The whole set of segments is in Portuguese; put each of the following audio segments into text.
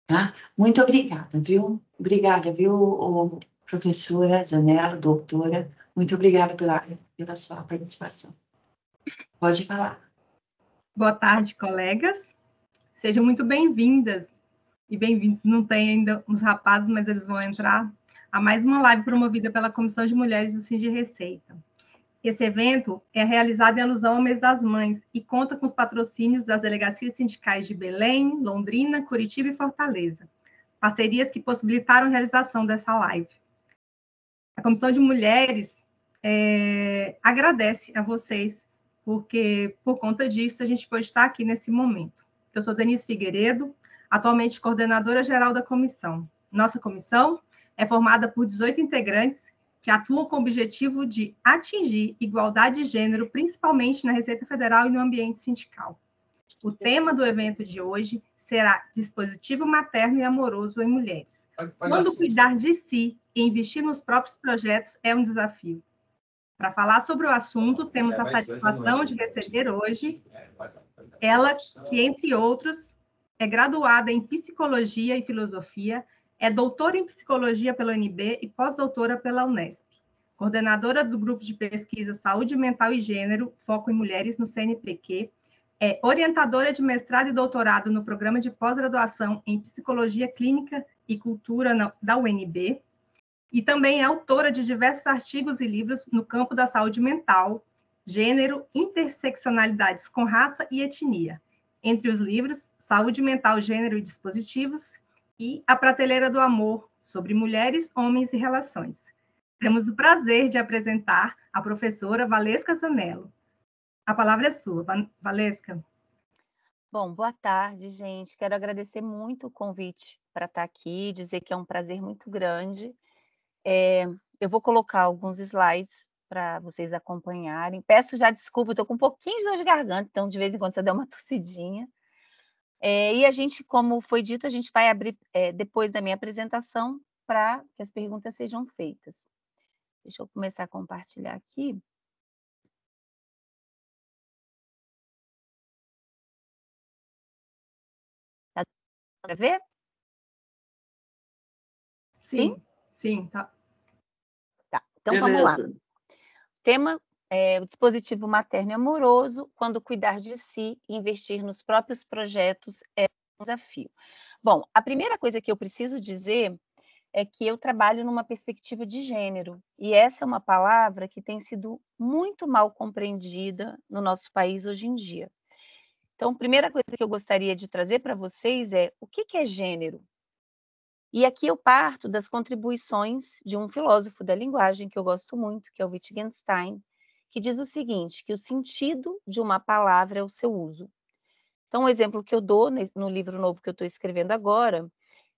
tá? Muito obrigada, viu? Obrigada, viu, professora Zanella, doutora, muito obrigada pela sua participação. Pode falar. Boa tarde, colegas. Sejam muito bem-vindas e bem-vindos. Não tem ainda os rapazes, mas eles vão entrar a mais uma live promovida pela Comissão de Mulheres do Sind Receita. Esse evento é realizado em alusão ao Mês das Mães e conta com os patrocínios das delegacias sindicais de Belém, Londrina, Curitiba e Fortaleza. Parcerias que possibilitaram a realização dessa live. A Comissão de Mulheres agradece a vocês, porque por conta disso a gente pode estar aqui nesse momento. Eu sou Denise Figueiredo, atualmente coordenadora geral da comissão. Nossa comissão é formada por 18 integrantes que atuam com o objetivo de atingir igualdade de gênero, principalmente na Receita Federal e no ambiente sindical. O tema do evento de hoje será dispositivo materno e amoroso em mulheres. Quando cuidar de si e investir nos próprios projetos é um desafio. Para falar sobre o assunto, temos a satisfação de receber hoje ela, que, entre outros, é graduada em Psicologia e Filosofia, é doutora em Psicologia pela UNB e pós-doutora pela Unesp, coordenadora do Grupo de Pesquisa Saúde Mental e Gênero, Foco em Mulheres no CNPq, é orientadora de mestrado e doutorado no Programa de Pós-Graduação em Psicologia Clínica e Cultura da UNB, e também é autora de diversos artigos e livros no campo da saúde mental, gênero, interseccionalidades com raça e etnia. Entre os livros, Saúde Mental, Gênero e Dispositivos e A Prateleira do Amor, sobre mulheres, homens e relações. Temos o prazer de apresentar a professora Valesca Zanello. A palavra é sua, Valesca. Bom, boa tarde, gente. Quero agradecer muito o convite para estar aqui, dizer que é um prazer muito grande. Eu vou colocar alguns slides para vocês acompanharem. Peço já desculpa, estou com um pouquinho de dor de garganta, então de vez em quando você dá uma tossidinha. E a gente, como foi dito, a gente vai abrir depois da minha apresentação para que as perguntas sejam feitas. Deixa eu começar a compartilhar aqui. Tá para ver? Sim? Sim, tá. Tá, então vamos lá. Tema o dispositivo materno e amoroso, quando cuidar de si e investir nos próprios projetos é um desafio. Bom, a primeira coisa que eu preciso dizer é que eu trabalho numa perspectiva de gênero, e essa é uma palavra que tem sido muito mal compreendida no nosso país hoje em dia. Então, a primeira coisa que eu gostaria de trazer para vocês é o que é gênero? E aqui eu parto das contribuições de um filósofo da linguagem que eu gosto muito, que é o Wittgenstein, que diz o seguinte, que o sentido de uma palavra é o seu uso. Então, um exemplo que eu dou no livro novo que eu estou escrevendo agora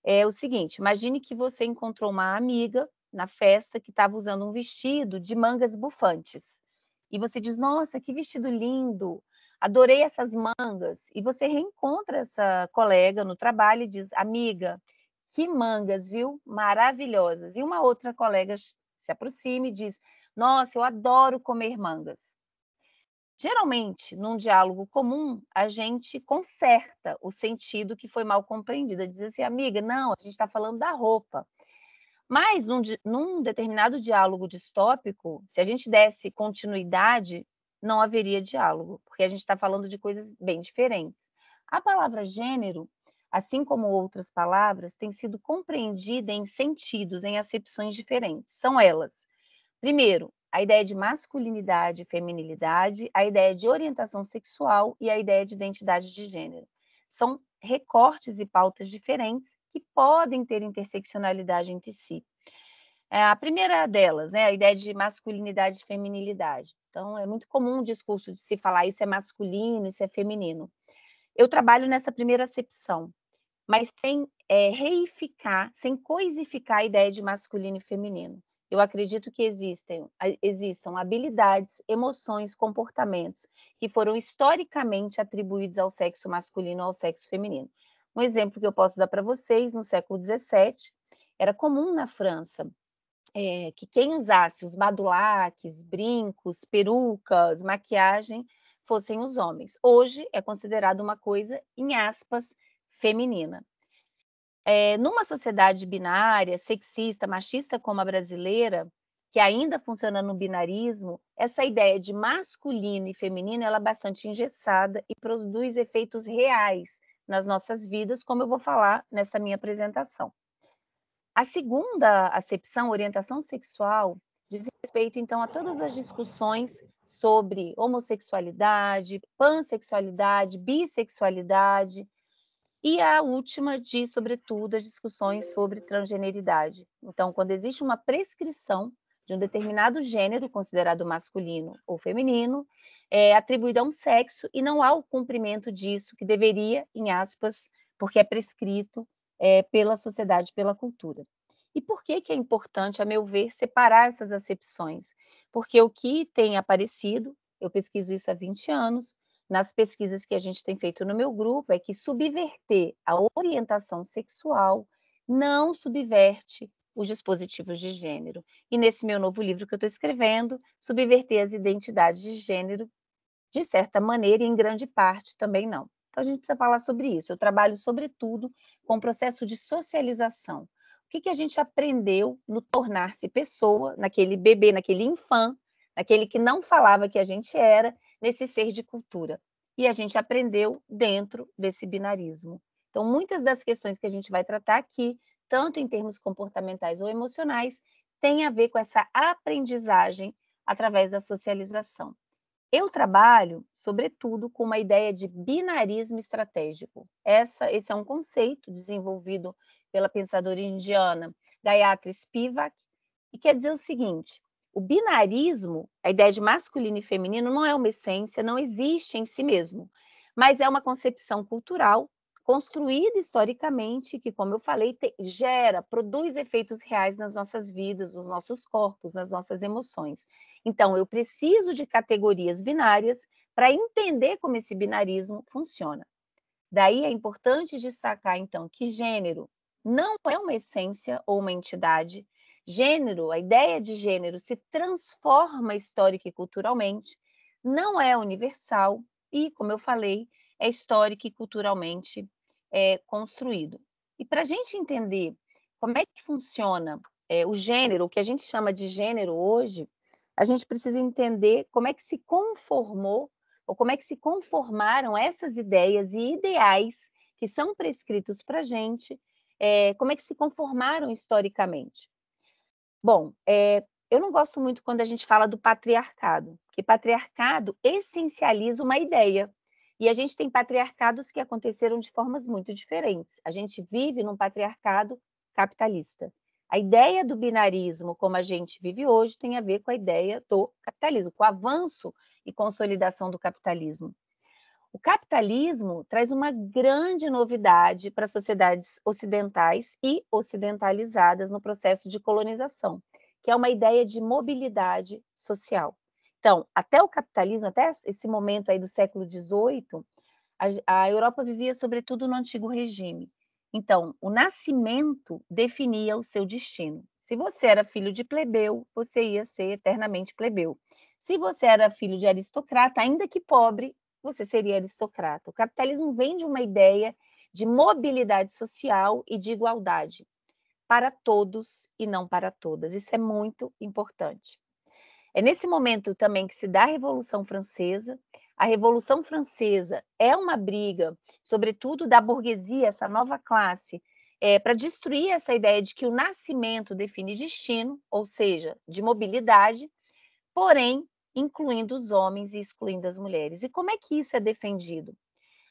é o seguinte, imagine que você encontrou uma amiga na festa que estava usando um vestido de mangas bufantes. E você diz, nossa, que vestido lindo, adorei essas mangas. E você reencontra essa colega no trabalho e diz, amiga, que mangas, viu? Maravilhosas. E uma outra colega se aproxima e diz, nossa, eu adoro comer mangas. Geralmente, num diálogo comum, a gente conserta o sentido que foi mal compreendido. Diz assim, amiga, não, a gente está falando da roupa. Mas, num determinado diálogo distópico, se a gente desse continuidade, não haveria diálogo, porque a gente está falando de coisas bem diferentes. A palavra gênero, assim como outras palavras, tem sido compreendida em sentidos, em acepções diferentes. São elas, primeiro, a ideia de masculinidade e feminilidade, a ideia de orientação sexual e a ideia de identidade de gênero. São recortes e pautas diferentes que podem ter interseccionalidade entre si. A primeira delas, né, a ideia de masculinidade e feminilidade. Então, é muito comum o discurso de se falar isso é masculino, isso é feminino. Eu trabalho nessa primeira acepção, mas sem reificar, sem coisificar a ideia de masculino e feminino. Eu acredito que existam habilidades, emoções, comportamentos que foram historicamente atribuídos ao sexo masculino ou ao sexo feminino. Um exemplo que eu posso dar para vocês, no século XVII, era comum na França que quem usasse os badulaques, brincos, perucas, maquiagem, fossem os homens. Hoje é considerado uma coisa, em aspas, feminina. Numa sociedade binária, sexista, machista como a brasileira, que ainda funciona no binarismo, essa ideia de masculino e feminino ela é bastante engessada e produz efeitos reais nas nossas vidas, como eu vou falar nessa minha apresentação. A segunda acepção, orientação sexual, diz respeito, então, a todas as discussões sobre homossexualidade, pansexualidade, bissexualidade, e a última diz, sobretudo, as discussões sobre transgeneridade. Então, quando existe uma prescrição de um determinado gênero, considerado masculino ou feminino, atribuído a um sexo, e não há o cumprimento disso, que deveria, em aspas, porque é prescrito pela sociedade, pela cultura. E por que é importante, a meu ver, separar essas acepções? Porque o que tem aparecido, eu pesquiso isso há 20 anos, nas pesquisas que a gente tem feito no meu grupo, é que subverter a orientação sexual não subverte os dispositivos de gênero. E nesse meu novo livro que eu estou escrevendo, subverter as identidades de gênero, de certa maneira, e em grande parte também não. Então, a gente precisa falar sobre isso. Eu trabalho, sobretudo, com o processo de socialização. O que a gente aprendeu no tornar-se pessoa, naquele bebê, naquele infant, naquele que não falava que a gente era, nesse ser de cultura. E a gente aprendeu dentro desse binarismo. Então, muitas das questões que a gente vai tratar aqui, tanto em termos comportamentais ou emocionais, têm a ver com essa aprendizagem através da socialização. Eu trabalho, sobretudo, com uma ideia de binarismo estratégico. Esse é um conceito desenvolvido pela pensadora indiana Gayatri Spivak, e quer dizer o seguinte: o binarismo, a ideia de masculino e feminino, não é uma essência, não existe em si mesmo, mas é uma concepção cultural construída historicamente, que, como eu falei, produz efeitos reais nas nossas vidas, nos nossos corpos, nas nossas emoções. Então, eu preciso de categorias binárias para entender como esse binarismo funciona. Daí é importante destacar, então, que gênero não é uma essência ou uma entidade. Gênero, a ideia de gênero se transforma histórica e culturalmente, não é universal e, como eu falei, é histórico e culturalmente construído. E para a gente entender como é que funciona o gênero, o que a gente chama de gênero hoje, a gente precisa entender como é que se conformou ou como é que se conformaram essas ideias e ideais que são prescritos para a gente, como é que se conformaram historicamente. Bom, eu não gosto muito quando a gente fala do patriarcado, porque patriarcado essencializa uma ideia, e a gente tem patriarcados que aconteceram de formas muito diferentes. A gente vive num patriarcado capitalista. A ideia do binarismo, como a gente vive hoje, tem a ver com a ideia do capitalismo, com o avanço e consolidação do capitalismo. O capitalismo traz uma grande novidade para as sociedades ocidentais e ocidentalizadas no processo de colonização, que é uma ideia de mobilidade social. Então, até o capitalismo, até esse momento aí do século XVIII, a Europa vivia sobretudo no antigo regime. Então, o nascimento definia o seu destino. Se você era filho de plebeu, você ia ser eternamente plebeu. Se você era filho de aristocrata, ainda que pobre, você seria aristocrata. O capitalismo vem de uma ideia de mobilidade social e de igualdade para todos e não para todas. Isso é muito importante. É nesse momento também que se dá a Revolução Francesa. A Revolução Francesa é uma briga, sobretudo da burguesia, essa nova classe, para destruir essa ideia de que o nascimento define destino, ou seja, de mobilidade, porém incluindo os homens e excluindo as mulheres. E como é que isso é defendido?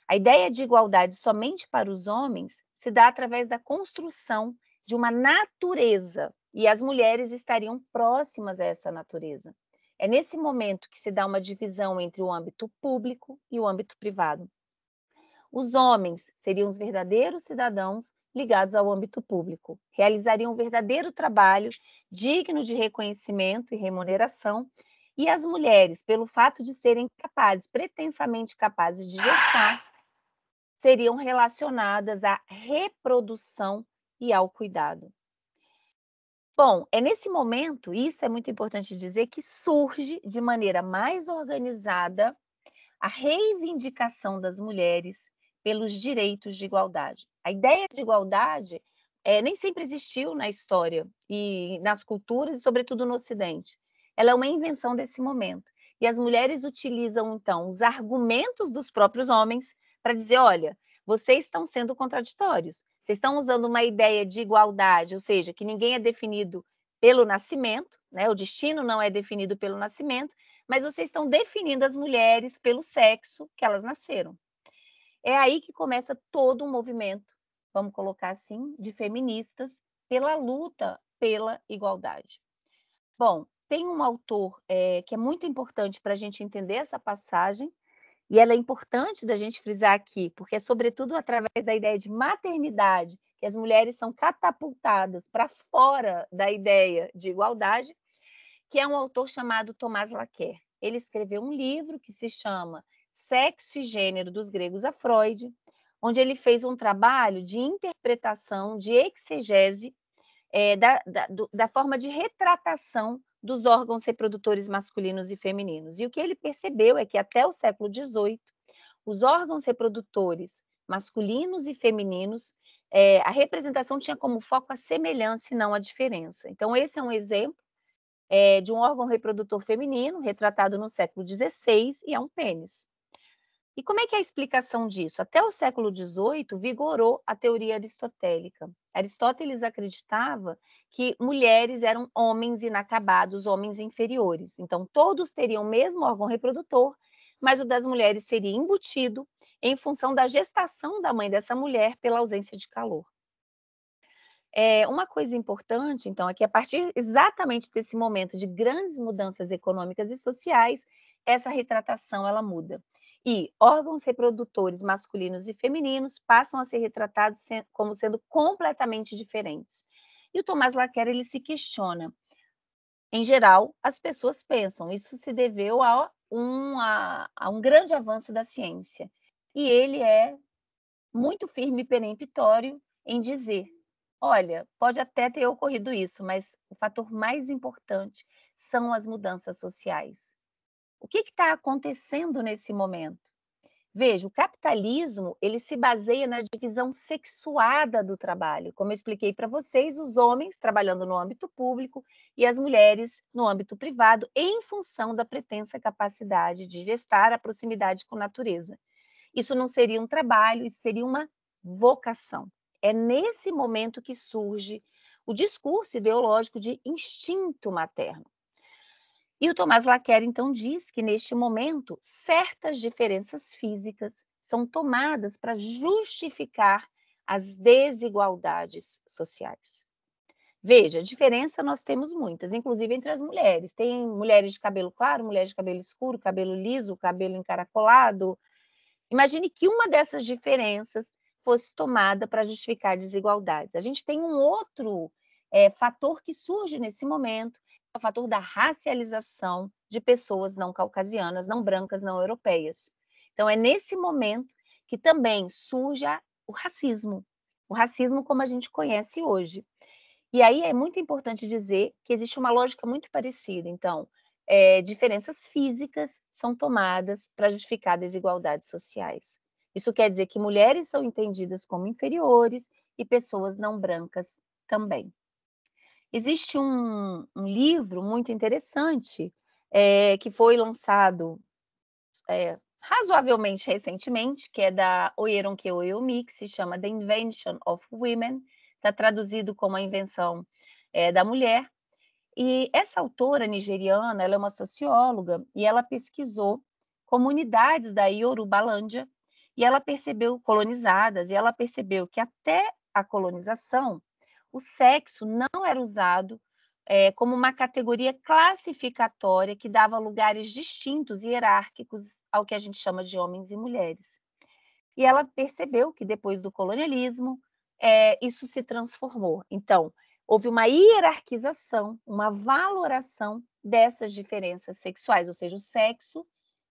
A ideia de igualdade somente para os homens se dá através da construção de uma natureza, e as mulheres estariam próximas a essa natureza. É nesse momento que se dá uma divisão entre o âmbito público e o âmbito privado. Os homens seriam os verdadeiros cidadãos ligados ao âmbito público, realizariam um verdadeiro trabalho digno de reconhecimento e remuneração, e as mulheres, pelo fato de serem capazes, pretensamente capazes de gestar, seriam relacionadas à reprodução e ao cuidado. Bom, é nesse momento, isso é muito importante dizer, que surge de maneira mais organizada a reivindicação das mulheres pelos direitos de igualdade. A ideia de igualdade nem sempre existiu na história e nas culturas, e sobretudo no Ocidente. Ela é uma invenção desse momento. E as mulheres utilizam, então, os argumentos dos próprios homens para dizer, olha, vocês estão sendo contraditórios, vocês estão usando uma ideia de igualdade, ou seja, que ninguém é definido pelo nascimento, né? O destino não é definido pelo nascimento, mas vocês estão definindo as mulheres pelo sexo que elas nasceram. É aí que começa todo um movimento, vamos colocar assim, de feministas pela luta pela igualdade. Bom, tem um autor que é muito importante para a gente entender essa passagem, e ela é importante da gente frisar aqui, porque é sobretudo através da ideia de maternidade que as mulheres são catapultadas para fora da ideia de igualdade, que é um autor chamado Tomás Laquer. Ele escreveu um livro que se chama Sexo e Gênero, dos Gregos a Freud, onde ele fez um trabalho de interpretação, de exegese, da forma de retratação dos órgãos reprodutores masculinos e femininos. E o que ele percebeu é que até o século XVIII, os órgãos reprodutores masculinos e femininos, a representação tinha como foco a semelhança e não a diferença. Então, esse é um exemplo de um órgão reprodutor feminino, retratado no século XVI, e é um pênis. E como é que é a explicação disso? Até o século XVIII, vigorou a teoria aristotélica. Aristóteles acreditava que mulheres eram homens inacabados, homens inferiores. Então, todos teriam o mesmo órgão reprodutor, mas o das mulheres seria embutido em função da gestação da mãe dessa mulher pela ausência de calor. Uma coisa importante, então, é que a partir exatamente desse momento de grandes mudanças econômicas e sociais, essa retratação ela muda. E órgãos reprodutores masculinos e femininos passam a ser retratados como sendo completamente diferentes. E o Tomás Laquer, ele se questiona. Em geral, as pessoas pensam, isso se deveu a um grande avanço da ciência. E ele é muito firme e peremptório em dizer, olha, pode até ter ocorrido isso, mas o fator mais importante são as mudanças sociais. O que está acontecendo nesse momento? Veja, o capitalismo, ele se baseia na divisão sexuada do trabalho. Como eu expliquei para vocês, os homens trabalhando no âmbito público e as mulheres no âmbito privado, em função da pretensa capacidade de gestar a proximidade com a natureza. Isso não seria um trabalho, isso seria uma vocação. É nesse momento que surge o discurso ideológico de instinto materno. E o Tomás Laquer, então, diz que, neste momento, certas diferenças físicas são tomadas para justificar as desigualdades sociais. Veja, diferença nós temos muitas, inclusive entre as mulheres. Tem mulheres de cabelo claro, mulheres de cabelo escuro, cabelo liso, cabelo encaracolado. Imagine que uma dessas diferenças fosse tomada para justificar desigualdades. A gente tem um outro fator que surge nesse momento, é o fator da racialização de pessoas não caucasianas, não brancas, não europeias. Então, é nesse momento que também surge o racismo como a gente conhece hoje. E aí é muito importante dizer que existe uma lógica muito parecida. Então, diferenças físicas são tomadas para justificar desigualdades sociais. Isso quer dizer que mulheres são entendidas como inferiores e pessoas não brancas também. Existe um livro muito interessante que foi lançado razoavelmente recentemente, que é da Oyeronke Oyomi, que se chama The Invention of Women, está traduzido como A Invenção da Mulher. E essa autora nigeriana, ela é uma socióloga e ela pesquisou comunidades da Yorubalândia e ela percebeu, colonizadas, e ela percebeu que até a colonização, o sexo não era usado como uma categoria classificatória que dava lugares distintos e hierárquicos ao que a gente chama de homens e mulheres. E ela percebeu que depois do colonialismo, isso se transformou. Então, houve uma hierarquização, uma valoração dessas diferenças sexuais, ou seja, o sexo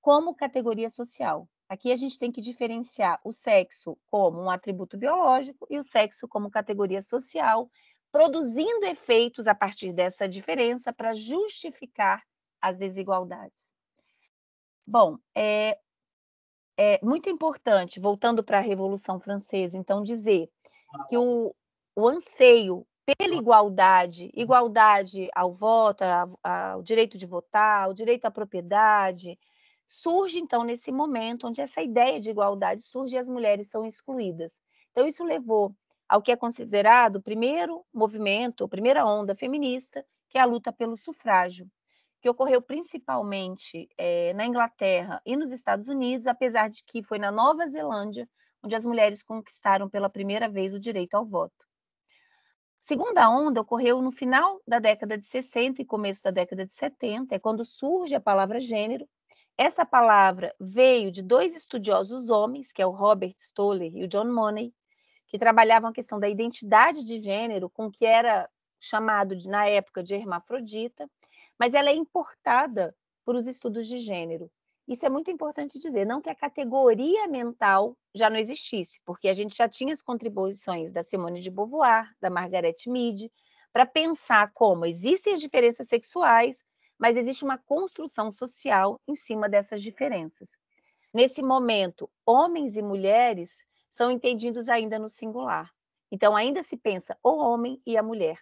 como categoria social. Aqui a gente tem que diferenciar o sexo como um atributo biológico e o sexo como categoria social, produzindo efeitos a partir dessa diferença para justificar as desigualdades. Bom, é muito importante, voltando para a Revolução Francesa, então, dizer que o anseio pela igualdade, igualdade ao voto, ao direito de votar, ao direito à propriedade, surge, então, nesse momento onde essa ideia de igualdade surge e as mulheres são excluídas. Então, isso levou ao que é considerado o primeiro movimento, a primeira onda feminista, que é a luta pelo sufrágio, que ocorreu principalmente na Inglaterra e nos Estados Unidos, apesar de que foi na Nova Zelândia onde as mulheres conquistaram pela primeira vez o direito ao voto. A segunda onda ocorreu no final da década de 60 e começo da década de 70, é quando surge a palavra gênero. Essa palavra veio de dois estudiosos homens, que é o Robert Stoller e o John Money, que trabalhavam a questão da identidade de gênero com o que era chamado, na época, de hermafrodita, mas ela é importada por os estudos de gênero. Isso é muito importante dizer, não que a categoria mental já não existisse, porque a gente já tinha as contribuições da Simone de Beauvoir, da Margaret Mead, para pensar como existem as diferenças sexuais, mas existe uma construção social em cima dessas diferenças. Nesse momento, homens e mulheres são entendidos ainda no singular. Então, ainda se pensa o homem e a mulher.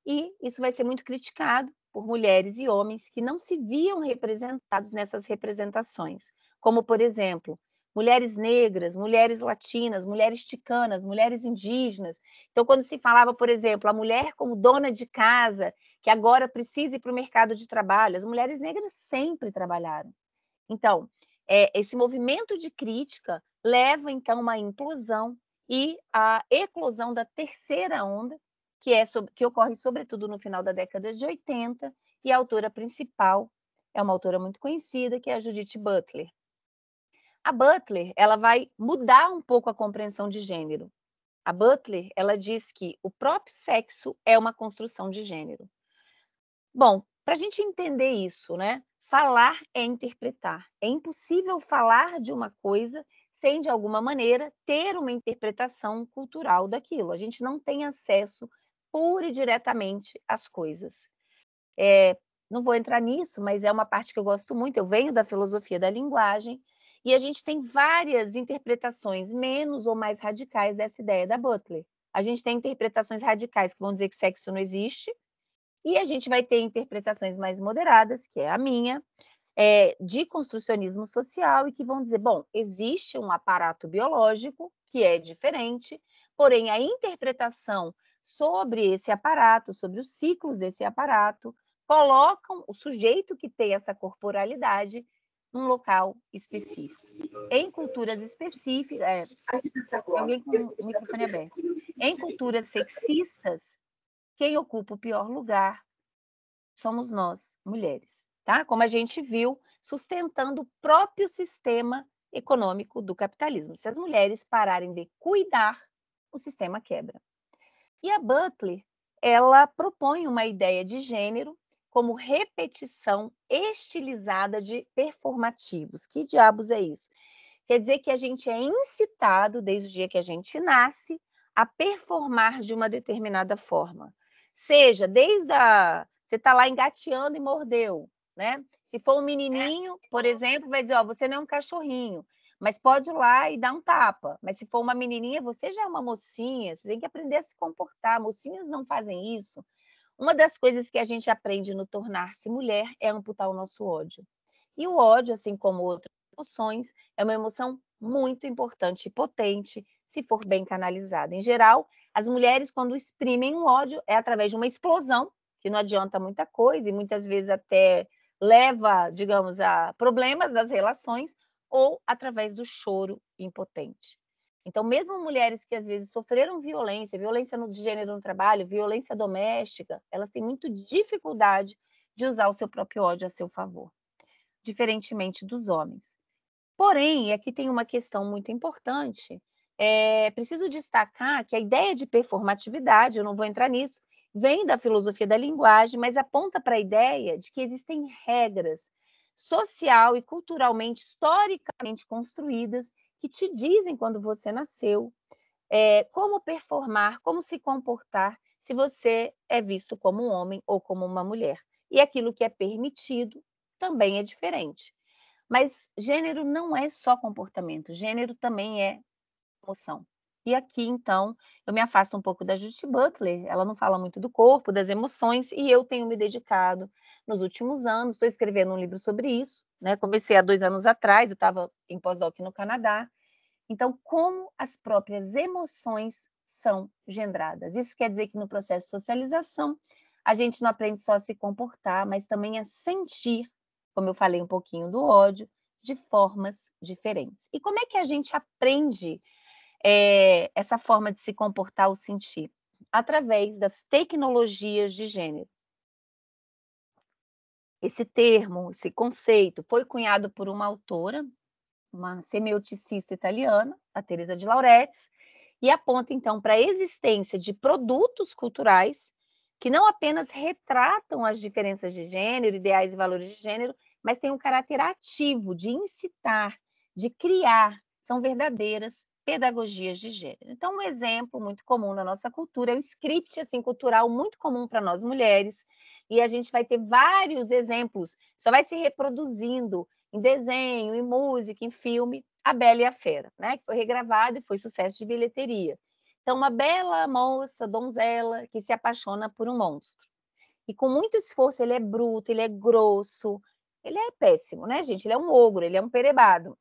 E isso vai ser muito criticado por mulheres e homens que não se viam representados nessas representações, como, por exemplo, mulheres negras, mulheres latinas, mulheres ticanas, mulheres indígenas. Então, quando se falava, por exemplo, a mulher como dona de casa, que agora precisa ir para o mercado de trabalho, as mulheres negras sempre trabalharam. Então, esse movimento de crítica leva, então, a uma implosão e a eclosão da terceira onda, que ocorre sobretudo no final da década de 80, e a autora principal é uma autora muito conhecida, que é a Judith Butler. A Butler, ela vai mudar um pouco a compreensão de gênero. A Butler, ela diz que o próprio sexo é uma construção de gênero. Bom, para a gente entender isso, né? Falar é interpretar. É impossível falar de uma coisa sem, de alguma maneira, ter uma interpretação cultural daquilo. A gente não tem acesso pura e diretamente às coisas. Não vou entrar nisso, mas é uma parte que eu gosto muito. Eu venho da filosofia da linguagem e a gente tem várias interpretações menos ou mais radicais dessa ideia da Butler. A gente tem interpretações radicais que vão dizer que sexo não existe, e a gente vai ter interpretações mais moderadas, que é a minha, de construcionismo social, e que vão dizer, bom, existe um aparato biológico que é diferente, porém a interpretação sobre esse aparato, sobre os ciclos desse aparato, colocam o sujeito que tem essa corporalidade num local específico. Em culturas específicas, tem alguém com o microfone aberto. Em culturas sexistas, quem ocupa o pior lugar somos nós, mulheres, tá? Como a gente viu, sustentando o próprio sistema econômico do capitalismo. Se as mulheres pararem de cuidar, o sistema quebra. E a Butler, ela propõe uma ideia de gênero como repetição estilizada de performativos. Que diabos é isso? Quer dizer que a gente é incitado, desde o dia que a gente nasce, a performar de uma determinada forma. Seja desde você está lá engateando e mordeu, né? Se for um menininho, por exemplo, vai dizer, ó, você não é um cachorrinho, mas pode ir lá e dar um tapa. Mas se for uma menininha, você já é uma mocinha, você tem que aprender a se comportar. Mocinhas não fazem isso. Uma das coisas que a gente aprende no tornar-se mulher é amputar o nosso ódio. E o ódio, assim como outras emoções, é uma emoção muito importante e potente, se for bem canalizada. Em geral, as mulheres, quando exprimem um ódio, é através de uma explosão, que não adianta muita coisa e muitas vezes até leva, digamos, a problemas das relações, ou através do choro impotente. Então, mesmo mulheres que às vezes sofreram violência, violência de gênero no trabalho, violência doméstica, elas têm muita dificuldade de usar o seu próprio ódio a seu favor, diferentemente dos homens. Porém, aqui tem uma questão muito importante, preciso destacar que a ideia de performatividade, eu não vou entrar nisso, vem da filosofia da linguagem, mas aponta para a ideia de que existem regras social e culturalmente, historicamente construídas, que te dizem quando você nasceu, como performar, como se comportar, se você é visto como um homem ou como uma mulher. E aquilo que é permitido também é diferente. Mas gênero não é só comportamento, gênero também é emoção. E aqui, então, eu me afasto um pouco da Judith Butler, ela não fala muito do corpo, das emoções, e eu tenho me dedicado nos últimos anos, estou escrevendo um livro sobre isso, né? Comecei há 2 anos atrás, eu estava em pós-doc no Canadá. Então, como as próprias emoções são generadas. Isso quer dizer que no processo de socialização, a gente não aprende só a se comportar, mas também a sentir, como eu falei um pouquinho do ódio, de formas diferentes. E como é que a gente aprende essa forma de se comportar ou sentir? Através das tecnologias de gênero. Esse termo, esse conceito, foi cunhado por uma autora, uma semioticista italiana, a Teresa de Lauretis, e aponta, então, para a existência de produtos culturais que não apenas retratam as diferenças de gênero, ideais e valores de gênero, mas têm um caráter ativo de incitar, de criar, são verdadeiras pedagogias de gênero. Então, um exemplo muito comum na nossa cultura é o script assim, cultural muito comum para nós mulheres, e a gente vai ter vários exemplos, só vai se reproduzindo em desenho, em música, em filme, A Bela e a Fera, né? Que foi regravado e foi sucesso de bilheteria. Então, uma bela moça, donzela, que se apaixona por um monstro. E com muito esforço, ele é bruto, ele é grosso, ele é péssimo, né, gente? Ele é um ogro, ele é um perebado.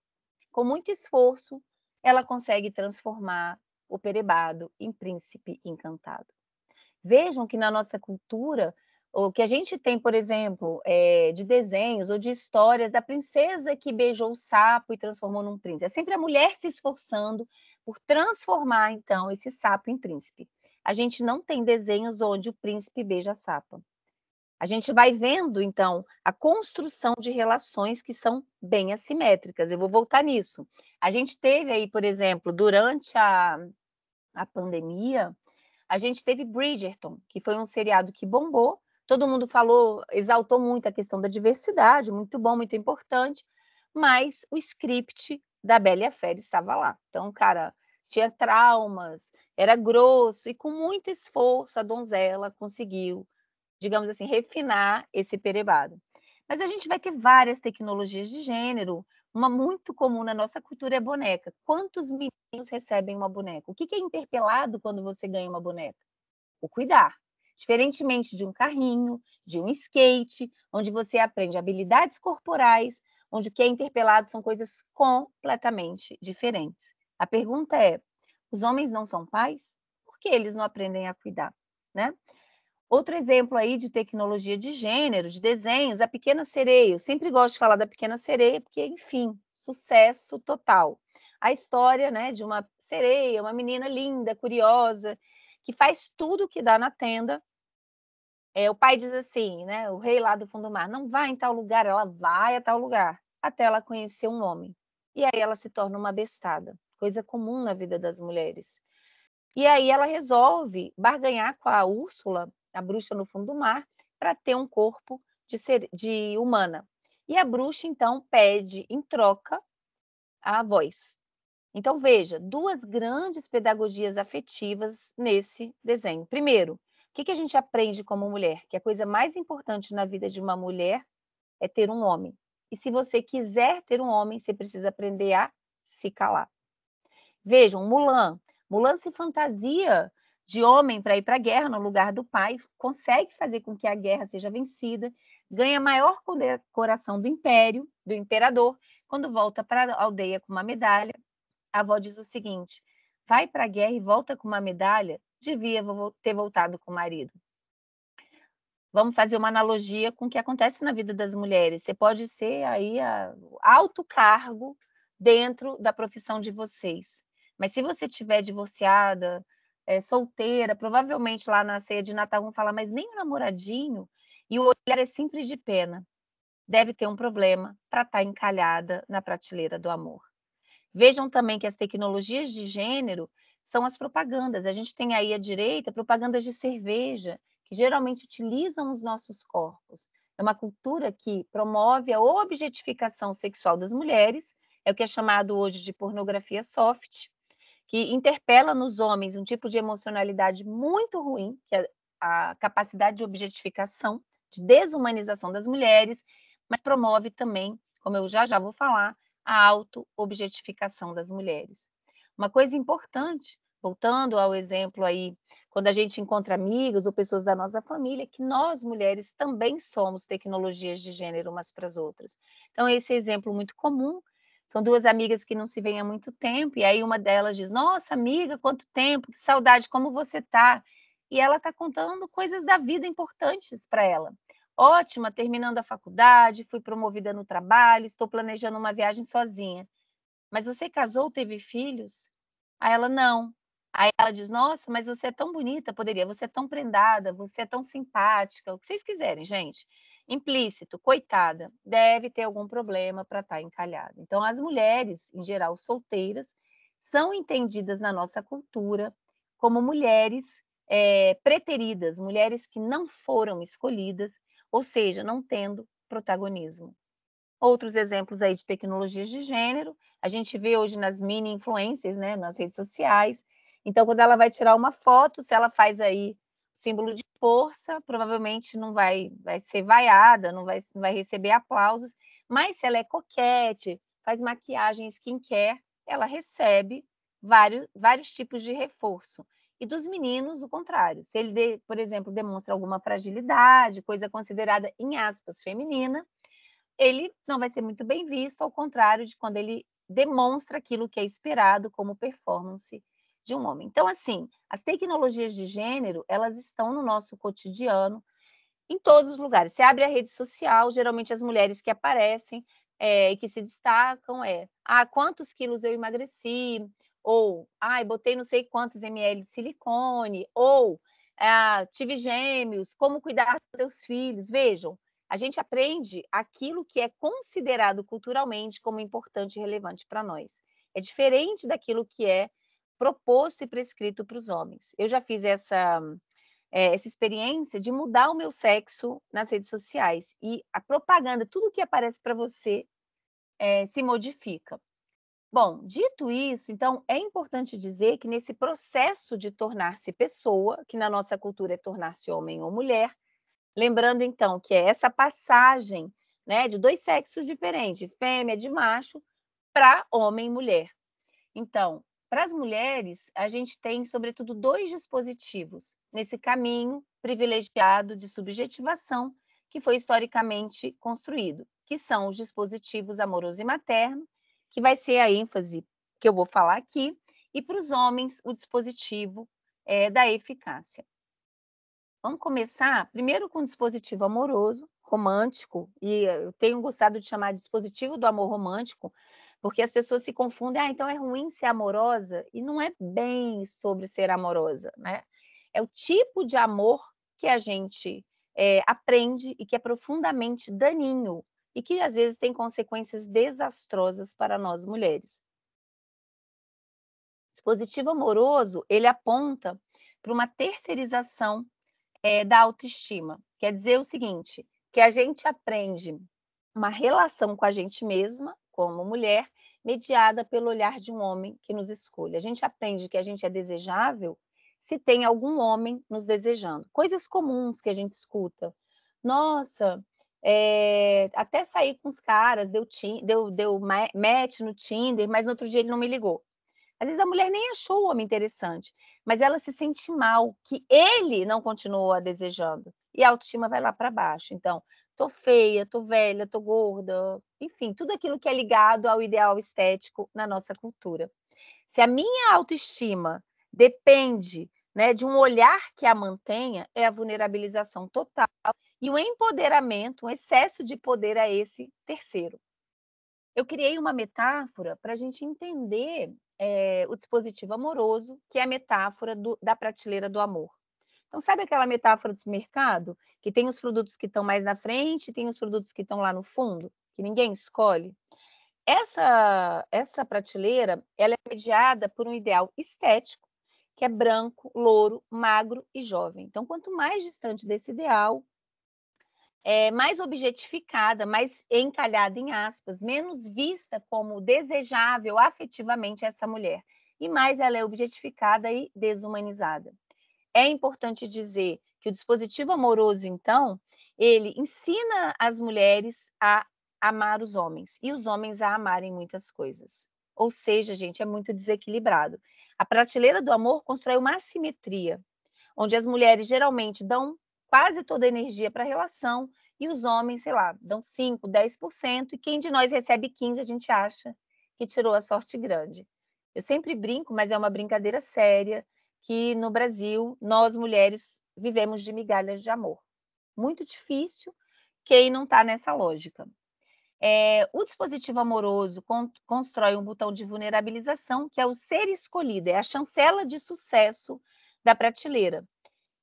Com muito esforço, ela consegue transformar o perebado em príncipe encantado. Vejam que na nossa cultura, o que a gente tem, por exemplo, de desenhos ou de histórias da princesa que beijou o sapo e transformou num príncipe. É sempre a mulher se esforçando por transformar, então, esse sapo em príncipe. A gente não tem desenhos onde o príncipe beija a sapa. A gente vai vendo, então, a construção de relações que são bem assimétricas. Eu vou voltar nisso. A gente teve aí, por exemplo, durante a pandemia, a gente teve Bridgerton, que foi um seriado que bombou, todo mundo falou, exaltou muito a questão da diversidade, muito bom, muito importante, mas o script da Bela e a Fera estava lá. Então, cara, tinha traumas, era grosso, e com muito esforço a donzela conseguiu, digamos assim, refinar esse perebado. Mas a gente vai ter várias tecnologias de gênero. Uma muito comum na nossa cultura é a boneca. Quantos meninos recebem uma boneca? O que é interpelado quando você ganha uma boneca? O cuidar. Diferentemente de um carrinho, de um skate, onde você aprende habilidades corporais, onde o que é interpelado são coisas completamente diferentes. A pergunta é: os homens não são pais? Por que eles não aprendem a cuidar, né? Outro exemplo aí de tecnologia de gênero, de desenhos, a Pequena Sereia. Eu sempre gosto de falar da Pequena Sereia, porque, enfim, sucesso total. A história, né, de uma sereia, uma menina linda, curiosa, que faz tudo o que dá na tenda. O pai diz assim, né, o rei lá do fundo do mar, não vai em tal lugar, ela vai a tal lugar, até ela conhecer um homem. E aí ela se torna uma bestada, coisa comum na vida das mulheres. E aí ela resolve barganhar com a Úrsula, a bruxa no fundo do mar, para ter um corpo de humana. E a bruxa, então, pede em troca a voz. Então, veja, 2 grandes pedagogias afetivas nesse desenho. Primeiro, o que a gente aprende como mulher? Que a coisa mais importante na vida de uma mulher é ter um homem. E se você quiser ter um homem, você precisa aprender a se calar. Vejam, Mulan. Mulan se fantasia de homem para ir para a guerra no lugar do pai, consegue fazer com que a guerra seja vencida, ganha maior condecoração do império, do imperador. Quando volta para a aldeia com uma medalha, a avó diz o seguinte: vai para a guerra e volta com uma medalha? Devia ter voltado com o marido. Vamos fazer uma analogia com o que acontece na vida das mulheres. Você pode ser aí alto cargo dentro da profissão de vocês. Mas se você estiver divorciada, solteira, provavelmente lá na ceia de Natal vão falar, mas nem o namoradinho, e o olhar é simples de pena. Deve ter um problema para estar encalhada na prateleira do amor. Vejam também que as tecnologias de gênero são as propagandas. A gente tem aí à direita propagandas de cerveja, que geralmente utilizam os nossos corpos. É uma cultura que promove a objetificação sexual das mulheres, é o que é chamado hoje de pornografia soft, que interpela nos homens um tipo de emocionalidade muito ruim, que é a capacidade de objetificação, de desumanização das mulheres, mas promove também como eu já vou falar, a auto-objetificação das mulheres. Uma coisa importante, voltando ao exemplo aí, quando a gente encontra amigas ou pessoas da nossa família, que nós, mulheres, também somos tecnologias de gênero umas para as outras. Então, esse exemplo muito comum, são duas amigas que não se veem há muito tempo, e aí uma delas diz, nossa, amiga, quanto tempo, que saudade, como você está? E ela está contando coisas da vida importantes para ela. Ótima, terminando a faculdade, fui promovida no trabalho, estou planejando uma viagem sozinha. Mas você casou, teve filhos? Aí ela, não. Aí ela diz, nossa, mas você é tão bonita, poderia, você é tão prendada, você é tão simpática, o que vocês quiserem, gente. Implícito, coitada, deve ter algum problema para estar encalhada. Então, as mulheres, em geral, solteiras, são entendidas na nossa cultura como mulheres preteridas, mulheres que não foram escolhidas, ou seja, não tendo protagonismo. Outros exemplos aí de tecnologias de gênero, a gente vê hoje nas mini influencers, né, nas redes sociais. Então, quando ela vai tirar uma foto, se ela faz aí símbolo de força, provavelmente não vai ser vaiada, não vai receber aplausos, mas se ela é coquete, faz maquiagem, skincare, ela recebe vários tipos de reforço. E dos meninos, o contrário. Se ele, por exemplo, demonstra alguma fragilidade, coisa considerada, em aspas, feminina, ele não vai ser muito bem visto, ao contrário de quando ele demonstra aquilo que é esperado como performance de um homem. Então, assim, as tecnologias de gênero, elas estão no nosso cotidiano, em todos os lugares. Você abre a rede social, geralmente as mulheres que aparecem e que se destacam quantos quilos eu emagreci, ou botei não sei quantos ml de silicone, ou tive gêmeos, como cuidar dos seus filhos. Vejam, a gente aprende aquilo que é considerado culturalmente como importante e relevante para nós. É diferente daquilo que é proposto e prescrito para os homens. Eu já fiz essa experiência de mudar o meu sexo nas redes sociais. E a propaganda, tudo que aparece para você, se modifica. Bom, dito isso, então, é importante dizer que nesse processo de tornar-se pessoa, que na nossa cultura é tornar-se homem ou mulher, lembrando, então, que é essa passagem, né, de dois sexos diferentes, de fêmea, de macho, para homem e mulher. Então, para as mulheres, a gente tem, sobretudo, dois dispositivos nesse caminho privilegiado de subjetivação que foi historicamente construído, que são os dispositivos amoroso e materno, que vai ser a ênfase que eu vou falar aqui, e para os homens, o dispositivo da eficácia. Vamos começar primeiro com o dispositivo amoroso, romântico, e eu tenho gostado de chamar de dispositivo do amor romântico, porque as pessoas se confundem, então é ruim ser amorosa, e não é bem sobre ser amorosa, né? É o tipo de amor que a gente aprende e que é profundamente daninho, e que às vezes tem consequências desastrosas para nós mulheres. O dispositivo amoroso, ele aponta para uma terceirização da autoestima. Quer dizer o seguinte, que a gente aprende uma relação com a gente mesma, como mulher, mediada pelo olhar de um homem que nos escolhe. A gente aprende que a gente é desejável se tem algum homem nos desejando. Coisas comuns que a gente escuta. Nossa, até sair com os caras, deu match no Tinder, mas no outro dia ele não me ligou. Às vezes a mulher nem achou o homem interessante, mas ela se sente mal, que ele não continuou a desejando. E a autoestima vai lá para baixo. Então, tô feia, tô velha, tô gorda, enfim, tudo aquilo que é ligado ao ideal estético na nossa cultura. Se a minha autoestima depende, né, de um olhar que a mantenha, é a vulnerabilização total e o empoderamento, um excesso de poder a esse terceiro. Eu criei uma metáfora para a gente entender o dispositivo amoroso, que é a metáfora da prateleira do amor. Então, sabe aquela metáfora do mercado? Que tem os produtos que estão mais na frente e tem os produtos que estão lá no fundo, que ninguém escolhe? Essa prateleira, ela é mediada por um ideal estético, que é branco, louro, magro e jovem. Então, quanto mais distante desse ideal, mais objetificada, mais encalhada em aspas, menos vista como desejável afetivamente essa mulher, e mais ela é objetificada e desumanizada. É importante dizer que o dispositivo amoroso, então, ele ensina as mulheres a amar os homens e os homens a amarem muitas coisas. Ou seja, gente, é muito desequilibrado. A prateleira do amor constrói uma assimetria, onde as mulheres geralmente dão quase toda a energia para a relação e os homens, sei lá, dão 5%, 10%, e quem de nós recebe 15%, a gente acha que tirou a sorte grande. Eu sempre brinco, mas é uma brincadeira séria, que no Brasil, nós mulheres vivemos de migalhas de amor. Muito difícil quem não está nessa lógica. O dispositivo amoroso constrói um botão de vulnerabilização, que é o ser escolhido, é a chancela de sucesso da prateleira.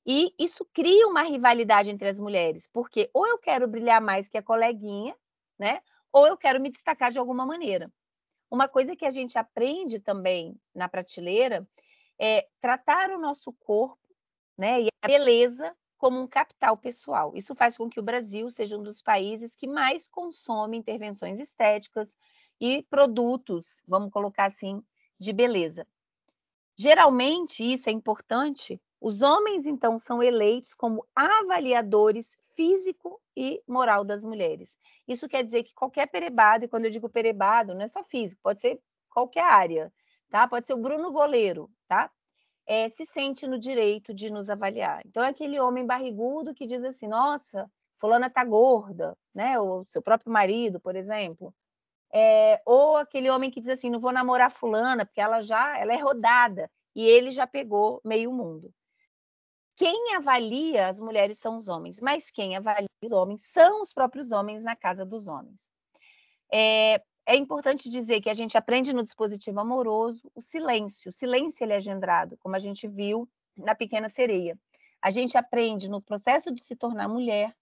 E isso cria uma rivalidade entre as mulheres, porque ou eu quero brilhar mais que a coleguinha, né? Ou eu quero me destacar de alguma maneira. Uma coisa que a gente aprende também na prateleira é tratar o nosso corpo, né, e a beleza como um capital pessoal. Isso faz com que o Brasil seja um dos países que mais consome intervenções estéticas e produtos, vamos colocar assim, de beleza. Geralmente, isso é importante, os homens, então, são eleitos como avaliadores físico e moral das mulheres. Isso quer dizer que qualquer perebado, e quando eu digo perebado, não é só físico, pode ser qualquer área, tá? Pode ser o Bruno Goleiro, tá? Se sente no direito de nos avaliar. Então, é aquele homem barrigudo que diz assim, nossa, fulana tá gorda, né? O seu próprio marido, por exemplo. Ou aquele homem que diz assim, não vou namorar fulana, porque ela é rodada, e ele já pegou meio mundo. Quem avalia as mulheres são os homens, mas quem avalia os homens são os próprios homens na casa dos homens. É importante dizer que a gente aprende no dispositivo amoroso o silêncio. O silêncio ele é engendrado, como a gente viu na Pequena Sereia. A gente aprende no processo de se tornar mulher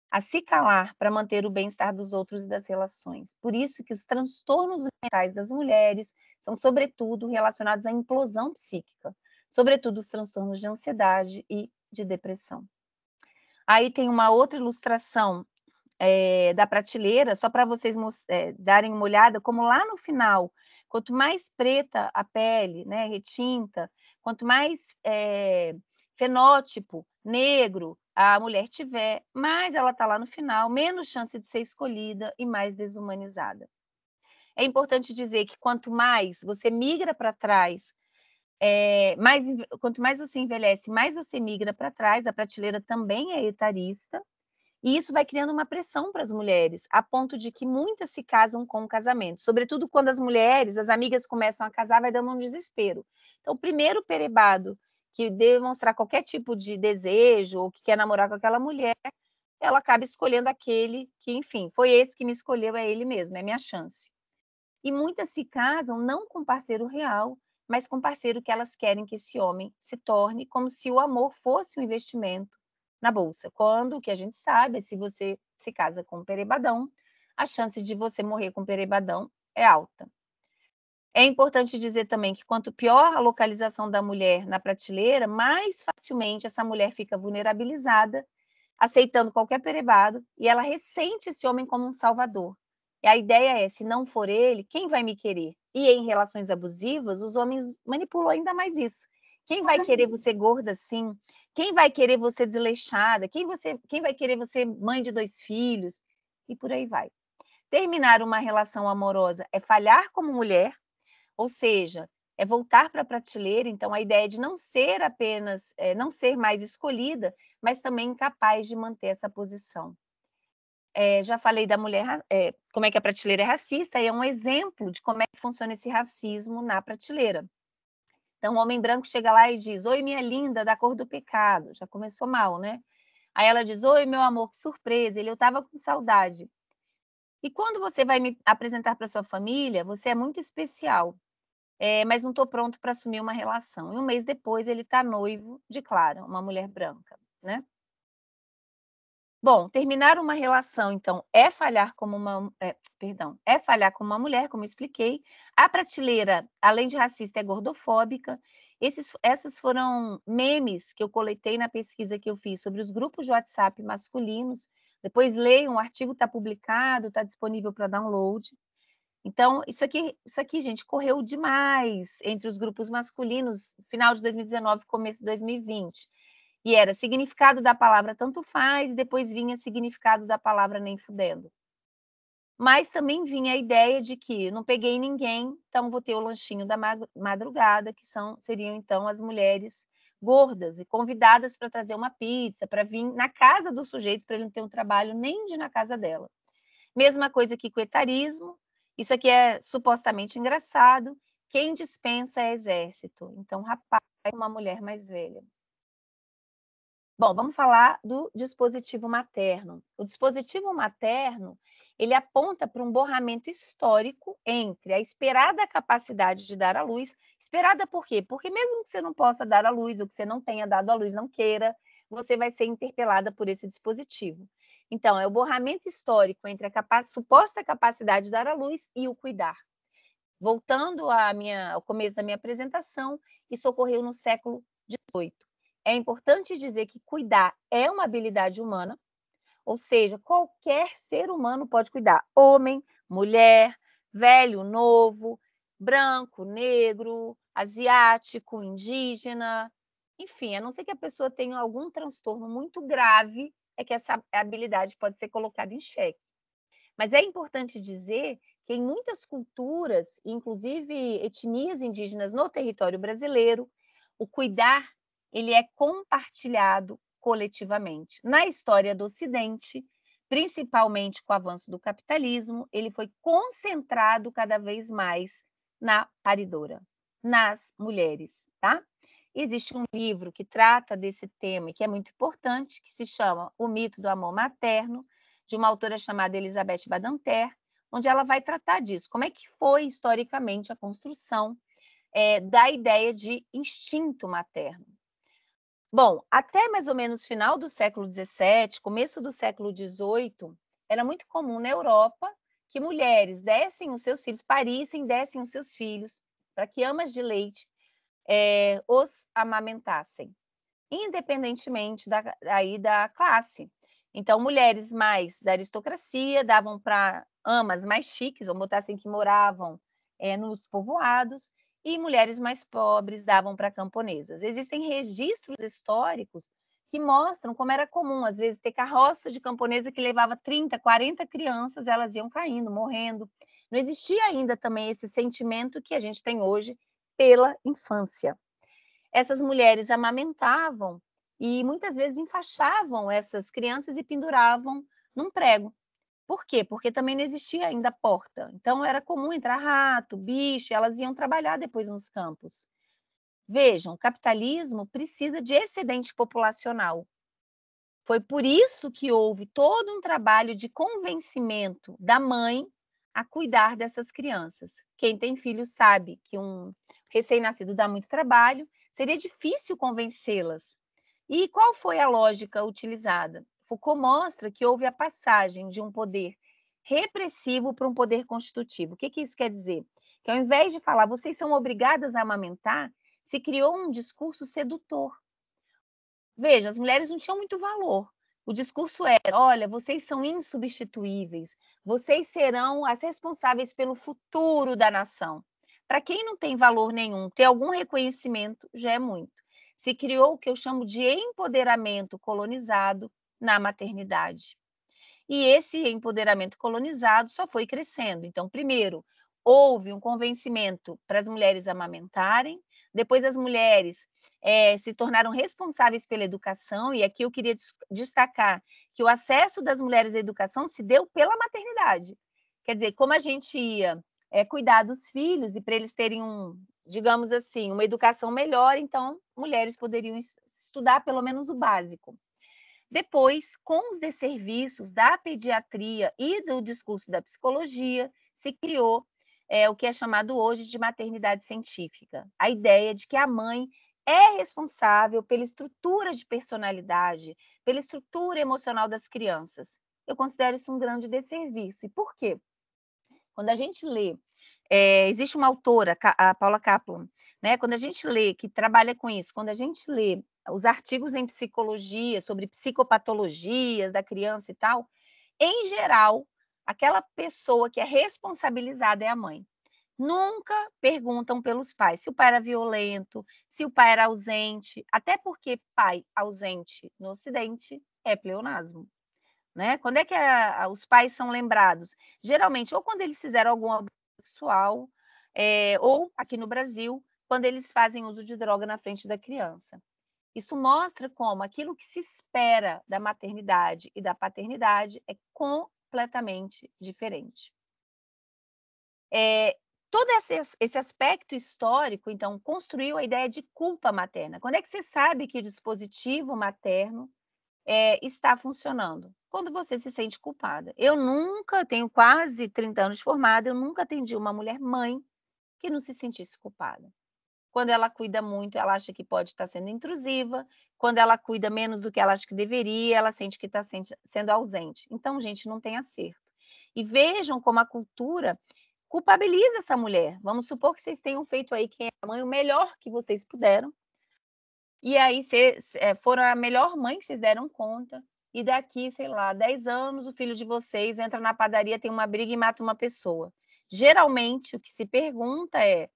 a se calar para manter o bem-estar dos outros e das relações. Por isso que os transtornos mentais das mulheres são, sobretudo, relacionados à implosão psíquica, sobretudo os transtornos de ansiedade e de depressão. Aí tem uma outra ilustração da prateleira, só para vocês darem uma olhada, como lá no final, quanto mais preta a pele, né, retinta, quanto mais fenótipo negro a mulher tiver, mais ela está lá no final, menos chance de ser escolhida e mais desumanizada. É importante dizer que quanto mais você migra para trás, quanto mais você envelhece, mais você migra para trás, a prateleira também é etarista, e isso vai criando uma pressão para as mulheres, a ponto de que muitas se casam com o casamento. Sobretudo quando as mulheres, as amigas começam a casar, vai dando um desespero. Então, o primeiro perebado que demonstrar qualquer tipo de desejo ou que quer namorar com aquela mulher, ela acaba escolhendo aquele que, enfim, foi esse que me escolheu, é ele mesmo, é minha chance. E muitas se casam não com parceiro real, mas com parceiro que elas querem que esse homem se torne, como se o amor fosse um investimento na bolsa. Quando, o que a gente sabe, se você se casa com um perebadão, a chance de você morrer com um perebadão é alta. É importante dizer também que quanto pior a localização da mulher na prateleira, mais facilmente essa mulher fica vulnerabilizada, aceitando qualquer perebado, e ela ressente esse homem como um salvador. E a ideia é, se não for ele, quem vai me querer? E em relações abusivas, os homens manipulam ainda mais isso. Quem vai querer você gorda assim? Quem vai querer você desleixada? Quem vai querer você mãe de 2 filhos? E por aí vai. Terminar uma relação amorosa é falhar como mulher, ou seja, é voltar para a prateleira. Então, a ideia de não ser apenas, não ser mais escolhida, mas também capaz de manter essa posição. Já falei da mulher, como é que a prateleira é racista, e é um exemplo de como é que funciona esse racismo na prateleira. Então, o homem branco chega lá e diz, oi, minha linda, da cor do pecado. Já começou mal, né? Aí ela diz, oi, meu amor, que surpresa, eu estava com saudade. E quando você vai me apresentar para sua família, você é muito especial, mas não estou pronto para assumir uma relação. E um mês depois, ele está noivo de Clara, uma mulher branca, né? Bom, terminar uma relação, então, é falhar como uma mulher, como eu expliquei. A prateleira, além de racista, é gordofóbica. Essas foram memes que eu coletei na pesquisa que eu fiz sobre os grupos de WhatsApp masculinos. Depois leiam, o artigo está publicado, está disponível para download. Então, isso aqui, gente, correu demais entre os grupos masculinos, final de 2019, começo de 2020. E era significado da palavra tanto faz, e depois vinha significado da palavra nem fudendo. Mas também vinha a ideia de que não peguei ninguém, então vou ter o lanchinho da madrugada, que seriam então as mulheres gordas e convidadas para trazer uma pizza, para vir na casa do sujeito, para ele não ter um trabalho nem de ir na casa dela. Mesma coisa que com o etarismo, isso aqui é supostamente engraçado, quem dispensa é exército. Então, rapaz, é uma mulher mais velha. Bom, vamos falar do dispositivo materno. O dispositivo materno, ele aponta para um borramento histórico entre a esperada capacidade de dar à luz. Esperada por quê? Porque mesmo que você não possa dar à luz, ou que você não tenha dado à luz, não queira, você vai ser interpelada por esse dispositivo. Então, é o borramento histórico entre a suposta capacidade de dar à luz e o cuidar. Voltando ao começo da minha apresentação, isso ocorreu no século XVIII. É importante dizer que cuidar é uma habilidade humana, ou seja, qualquer ser humano pode cuidar. Homem, mulher, velho, novo, branco, negro, asiático, indígena, enfim, a não ser que a pessoa tenha algum transtorno muito grave, é que essa habilidade pode ser colocada em xeque. Mas é importante dizer que em muitas culturas, inclusive etnias indígenas no território brasileiro, o cuidar ele é compartilhado coletivamente. Na história do Ocidente, principalmente com o avanço do capitalismo, ele foi concentrado cada vez mais na paridora, nas mulheres, tá? Existe um livro que trata desse tema e que é muito importante, que se chama O Mito do Amor Materno, de uma autora chamada Elizabeth Badinter, onde ela vai tratar disso, como é que foi historicamente a construção da ideia de instinto materno. Bom, até mais ou menos final do século XVII, começo do século XVIII, era muito comum na Europa que mulheres dessem os seus filhos, parissem, dessem os seus filhos, para que amas de leite os amamentassem, independentemente da classe. Então, mulheres mais da aristocracia davam para amas mais chiques, vamos botar assim, que moravam nos povoados, e mulheres mais pobres davam para camponesas. Existem registros históricos que mostram como era comum, às vezes, ter carroça de camponesa que levava 30, 40 crianças, elas iam caindo, morrendo. Não existia ainda também esse sentimento que a gente tem hoje pela infância. Essas mulheres amamentavam e muitas vezes enfaixavam essas crianças e penduravam num prego. Por quê? Porque também não existia ainda porta. Então, era comum entrar rato, bicho, e elas iam trabalhar depois nos campos. Vejam, o capitalismo precisa de excedente populacional. Foi por isso que houve todo um trabalho de convencimento da mãe a cuidar dessas crianças. Quem tem filho sabe que um recém-nascido dá muito trabalho, seria difícil convencê-las. E qual foi a lógica utilizada? Foucault mostra que houve a passagem de um poder repressivo para um poder constitutivo. O que isso quer dizer? Que ao invés de falar, vocês são obrigadas a amamentar, se criou um discurso sedutor. Veja, as mulheres não tinham muito valor. O discurso era: olha, vocês são insubstituíveis, vocês serão as responsáveis pelo futuro da nação. Para quem não tem valor nenhum, ter algum reconhecimento já é muito. Se criou o que eu chamo de empoderamento colonizado na maternidade. E esse empoderamento colonizado só foi crescendo. Então, primeiro, houve um convencimento para as mulheres amamentarem, depois as mulheres se tornaram responsáveis pela educação, e aqui eu queria destacar que o acesso das mulheres à educação se deu pela maternidade. Quer dizer, como a gente ia cuidar dos filhos e para eles terem digamos assim, uma educação melhor, então mulheres poderiam estudar pelo menos o básico. Depois, com os desserviços da pediatria e do discurso da psicologia, se criou o que é chamado hoje de maternidade científica. A ideia de que a mãe é responsável pela estrutura de personalidade, pela estrutura emocional das crianças. Eu considero isso um grande desserviço. E por quê? Quando a gente lê, existe uma autora, a Paula Kaplan, né? Quando a gente lê, que trabalha com isso, quando a gente lê os artigos em psicologia sobre psicopatologias da criança e tal, em geral, aquela pessoa que é responsabilizada é a mãe. Nunca perguntam pelos pais se o pai era violento, se o pai era ausente, até porque pai ausente no Ocidente é pleonasmo. né? Quando é que os pais são lembrados? Geralmente, ou quando eles fizeram algum abuso sexual, ou aqui no Brasil, quando eles fazem uso de droga na frente da criança. Isso mostra como aquilo que se espera da maternidade e da paternidade é completamente diferente. Todo esse aspecto histórico, então, construiu a ideia de culpa materna. Quando é que você sabe que o dispositivo materno está funcionando? Quando você se sente culpada. Eu tenho quase 30 anos de formada, eu nunca atendi uma mulher mãe que não se sentisse culpada. Quando ela cuida muito, ela acha que pode estar sendo intrusiva. Quando ela cuida menos do que ela acha que deveria, ela sente que está sendo ausente. Então, gente, não tem acerto. E vejam como a cultura culpabiliza essa mulher. Vamos supor que vocês tenham feito aí, quem é a mãe, o melhor que vocês puderam. E aí foram a melhor mãe que vocês deram conta. E daqui, sei lá, 10 anos, o filho de vocês entra na padaria, tem uma briga e mata uma pessoa. Geralmente, o que se pergunta é: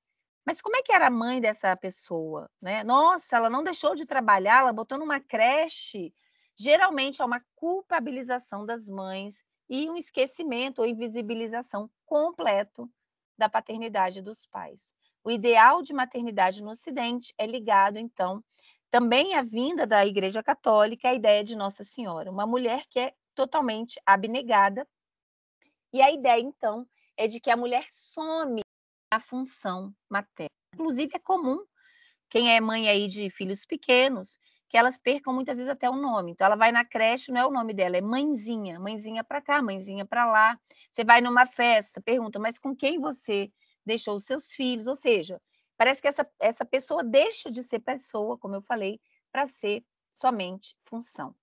mas como é que era a mãe dessa pessoa, né? Nossa, ela não deixou de trabalhar, ela botou numa creche. Geralmente é uma culpabilização das mães e um esquecimento ou invisibilização completo da paternidade dos pais. O ideal de maternidade no Ocidente é ligado, então, também à vinda da Igreja Católica, à ideia de Nossa Senhora, uma mulher que é totalmente abnegada. E a ideia, então, é de que a mulher some a função materna. Inclusive, é comum, quem é mãe aí de filhos pequenos, que elas percam muitas vezes até o nome. Então, ela vai na creche, não é o nome dela, é mãezinha. Mãezinha para cá, mãezinha para lá. Você vai numa festa, pergunta, mas com quem você deixou os seus filhos? Ou seja, parece que essa pessoa deixa de ser pessoa, como eu falei, para ser somente função.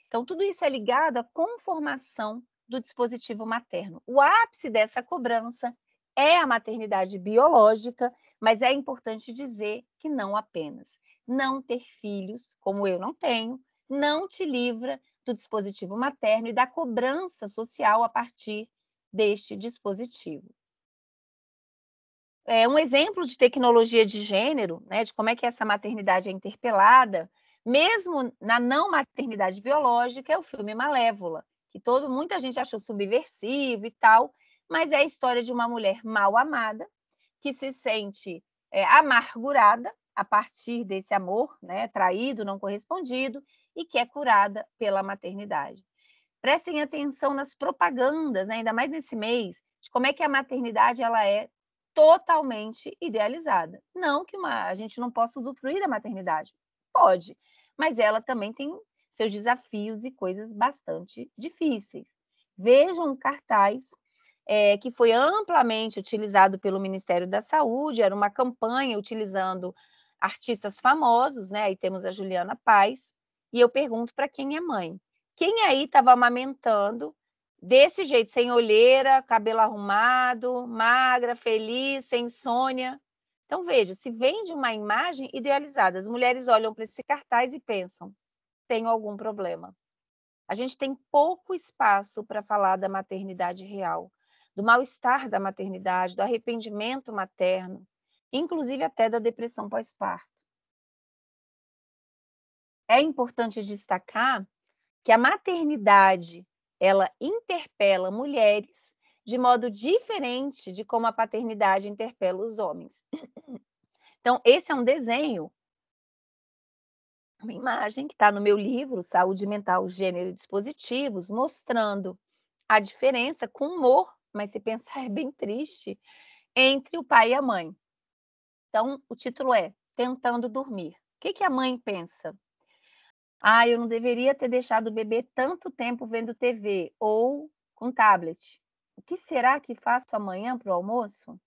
Então, tudo isso é ligado à conformação do dispositivo materno. O ápice dessa cobrança é a maternidade biológica, mas é importante dizer que não apenas. Não ter filhos, como eu não tenho, não te livra do dispositivo materno e da cobrança social a partir deste dispositivo. Um exemplo de tecnologia de gênero, né, de como é que essa maternidade é interpelada, mesmo na não maternidade biológica, é o filme Malévola, que muita gente achou subversivo e tal, mas é a história de uma mulher mal amada, que se sente amargurada a partir desse amor, né, traído, não correspondido, e que é curada pela maternidade. Prestem atenção nas propagandas, né, ainda mais nesse mês, de como é que a maternidade ela é totalmente idealizada. Não que a gente não possa usufruir da maternidade. Pode, mas ela também tem seus desafios e coisas bastante difíceis. Vejam um cartaz que foi amplamente utilizado pelo Ministério da Saúde, era uma campanha utilizando artistas famosos, né? Aí temos a Juliana Paes, e eu pergunto para quem é mãe. Quem aí estava amamentando desse jeito, sem olheira, cabelo arrumado, magra, feliz, sem insônia? Então, veja, se vende uma imagem idealizada, as mulheres olham para esse cartaz e pensam, tenho algum problema. A gente tem pouco espaço para falar da maternidade real, do mal-estar da maternidade, do arrependimento materno, inclusive até da depressão pós-parto. É importante destacar que a maternidade, ela interpela mulheres de modo diferente de como a paternidade interpela os homens. Então, esse é um desenho, uma imagem que está no meu livro, Saúde Mental, Gênero e Dispositivos, mostrando a diferença com humor, mas se pensar é bem triste, entre o pai e a mãe. Então, o título é Tentando Dormir. O que a mãe pensa? Eu não deveria ter deixado o bebê tanto tempo vendo TV ou com tablet. O que será que faço amanhã para o almoço?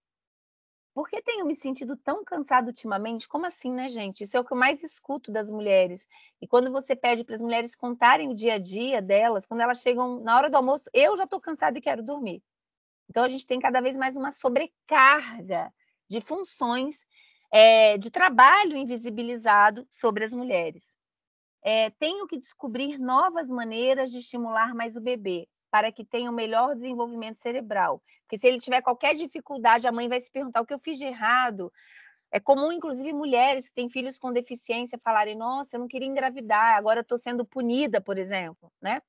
Por que tenho me sentido tão cansado ultimamente? Como assim, né, gente? Isso é o que eu mais escuto das mulheres. E quando você pede para as mulheres contarem o dia a dia delas, quando elas chegam na hora do almoço, eu já estou cansada e quero dormir. Então, a gente tem cada vez mais uma sobrecarga de funções de trabalho invisibilizado sobre as mulheres. Tenho que descobrir novas maneiras de estimular mais o bebê, para que tenha um melhor desenvolvimento cerebral. Porque se ele tiver qualquer dificuldade, a mãe vai se perguntar o que eu fiz de errado. É comum, inclusive, mulheres que têm filhos com deficiência falarem, nossa, eu não queria engravidar, agora estou sendo punida, por exemplo, né?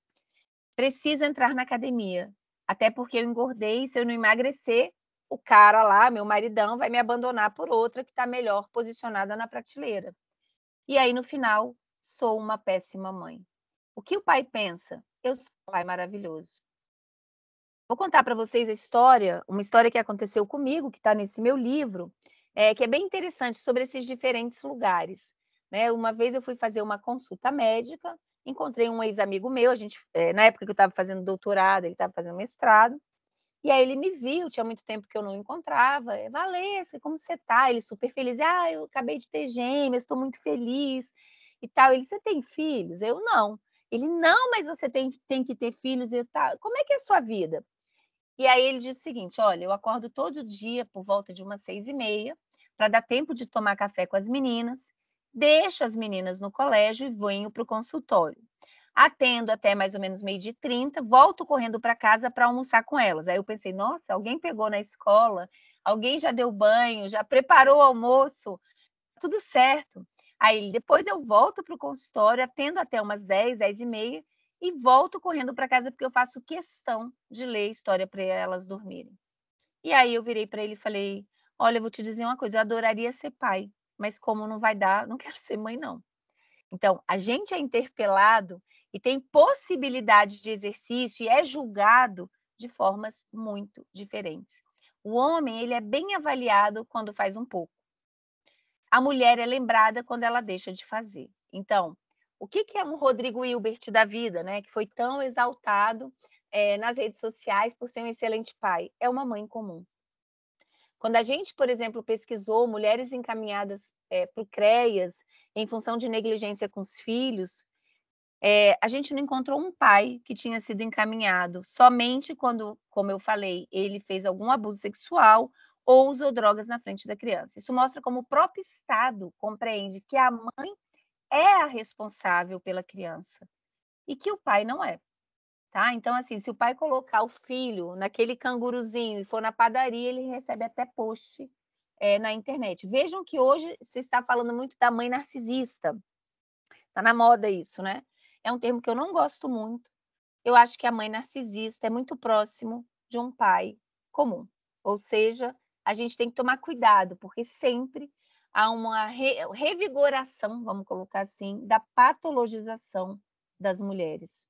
preciso entrar na academia, até porque eu engordei, e se eu não emagrecer, o cara lá, meu maridão, vai me abandonar por outra que está melhor posicionada na prateleira. E aí, no final, sou uma péssima mãe. O que o pai pensa? Eu sou um pai maravilhoso. Vou contar para vocês a história, uma história que aconteceu comigo, que está nesse meu livro, que é bem interessante sobre esses diferentes lugares, né. Uma vez eu fui fazer uma consulta médica, encontrei um ex-amigo meu, a gente, na época que eu estava fazendo doutorado, ele estava fazendo mestrado, e aí ele me viu, tinha muito tempo que eu não o encontrava, "Valesca, como você está?" Ele super feliz, "Ah, eu acabei de ter gêmeas, estou muito feliz", e tal. Ele: "Você tem filhos?" Eu: "Não". Ele: "Não, mas você tem que ter filhos e tal. Como é que é a sua vida?" E aí ele disse o seguinte: "Olha, eu acordo todo dia por volta de umas 6h30, para dar tempo de tomar café com as meninas, deixo as meninas no colégio e venho para o consultório. Atendo até mais ou menos 12h30, volto correndo para casa para almoçar com elas". Aí eu pensei: "Nossa, alguém pegou na escola, alguém já deu banho, já preparou o almoço, tudo certo". Aí depois eu volto para o consultório, atendo até umas 10, 10h30 e volto correndo para casa, porque eu faço questão de ler história para elas dormirem. E aí eu virei para ele e falei: "Olha, eu vou te dizer uma coisa, eu adoraria ser pai, mas como não vai dar, não quero ser mãe não". Então, a gente é interpelado e tem possibilidade de exercício e é julgado de formas muito diferentes. O homem, ele é bem avaliado quando faz um pouco. A mulher é lembrada quando ela deixa de fazer. Então, o que é um Rodrigo Hilbert da vida, né, que foi tão exaltado, nas redes sociais por ser um excelente pai? É uma mãe comum. Quando a gente, por exemplo, pesquisou mulheres encaminhadas, para o CREAS em função de negligência com os filhos, a gente não encontrou um pai que tinha sido encaminhado somente quando, como eu falei, ele fez algum abuso sexual ou usou drogas na frente da criança. Isso mostra como o próprio Estado compreende que a mãe é a responsável pela criança e que o pai não é, tá? Então, assim, se o pai colocar o filho naquele canguruzinho e for na padaria, ele recebe até post, na internet. Vejam que hoje se está falando muito da mãe narcisista, tá na moda isso, né? É um termo que eu não gosto muito. Eu acho que a mãe narcisista é muito próximo de um pai comum. Ou seja, a gente tem que tomar cuidado, porque sempre há uma revigoração, vamos colocar assim, da patologização das mulheres.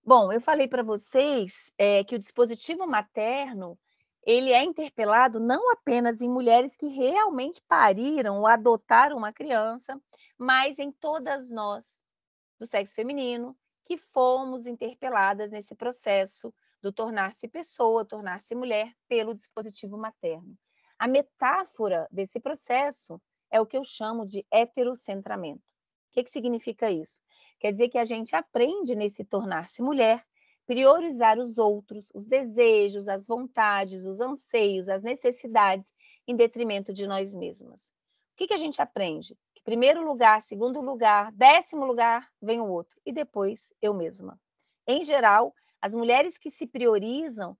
Bom, eu falei para vocês, que o dispositivo materno, ele é interpelado não apenas em mulheres que realmente pariram ou adotaram uma criança, mas em todas nós do sexo feminino, que fomos interpeladas nesse processo do tornar-se pessoa, tornar-se mulher pelo dispositivo materno. A metáfora desse processo é o que eu chamo de heterocentramento. O que significa isso? Quer dizer que a gente aprende nesse tornar-se mulher, priorizar os outros, os desejos, as vontades, os anseios, as necessidades, em detrimento de nós mesmas. O que a gente aprende? Primeiro lugar, segundo lugar, 10º lugar, vem o outro, e depois eu mesma. Em geral, as mulheres que se priorizam,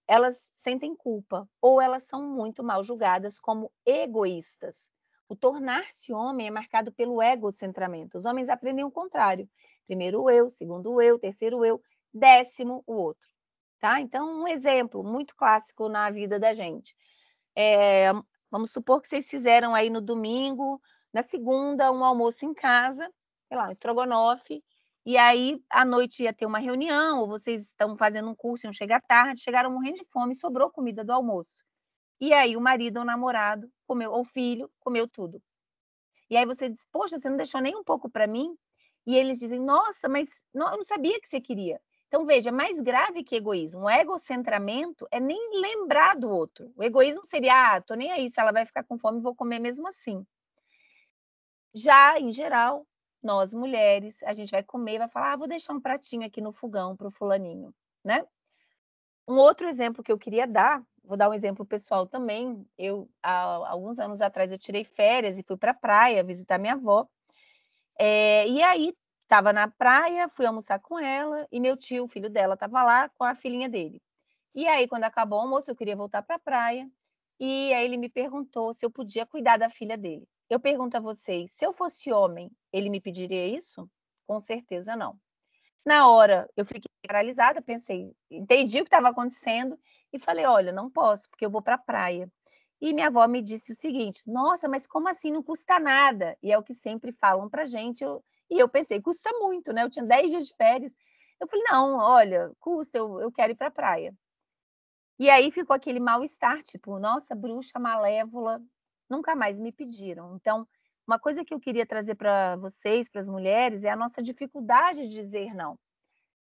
elas sentem culpa, ou elas são muito mal julgadas como egoístas. O tornar-se homem é marcado pelo egocentramento. Os homens aprendem o contrário. Primeiro o eu, segundo o eu, terceiro o eu, 10º o outro. Tá? Então, um exemplo muito clássico na vida da gente. Vamos supor que vocês fizeram aí no domingo, na segunda, um almoço em casa, sei lá, um estrogonofe, e aí à noite ia ter uma reunião, ou vocês estão fazendo um curso, iam chegar tarde, chegaram morrendo de fome, sobrou comida do almoço. E aí o marido ou o namorado comeu, ou o filho, comeu tudo. E aí você diz: "Poxa, você não deixou nem um pouco para mim?" E eles dizem: "Nossa, mas não, eu não sabia que você queria". Então veja, mais grave que egoísmo, o egocentramento é nem lembrar do outro. O egoísmo seria: "Ah, tô nem aí, se ela vai ficar com fome, vou comer mesmo assim". Já, em geral, nós mulheres, a gente vai comer e vai falar: "Ah, vou deixar um pratinho aqui no fogão para o fulaninho", né. Um outro exemplo que eu queria dar, vou dar um exemplo pessoal também, eu há alguns anos atrás eu tirei férias e fui para a praia visitar minha avó, e aí estava na praia, fui almoçar com ela e meu tio, o filho dela, estava lá com a filhinha dele. E aí quando acabou o almoço eu queria voltar para a praia, e aí ele me perguntou se eu podia cuidar da filha dele. Eu pergunto a vocês, se eu fosse homem, ele me pediria isso? Com certeza não. Na hora, eu fiquei paralisada, pensei, entendi o que estava acontecendo e falei: olha, não posso, porque eu vou para a praia. E minha avó me disse o seguinte: nossa, mas como assim? Não custa nada. E é o que sempre falam para gente. E eu pensei: custa muito, né? Eu tinha 10 dias de férias. Eu falei: não, olha, custa, eu quero ir para a praia. E aí ficou aquele mal-estar, tipo, nossa, bruxa malévola, nunca mais me pediram. Então, uma coisa que eu queria trazer para vocês, para as mulheres, é a nossa dificuldade de dizer não.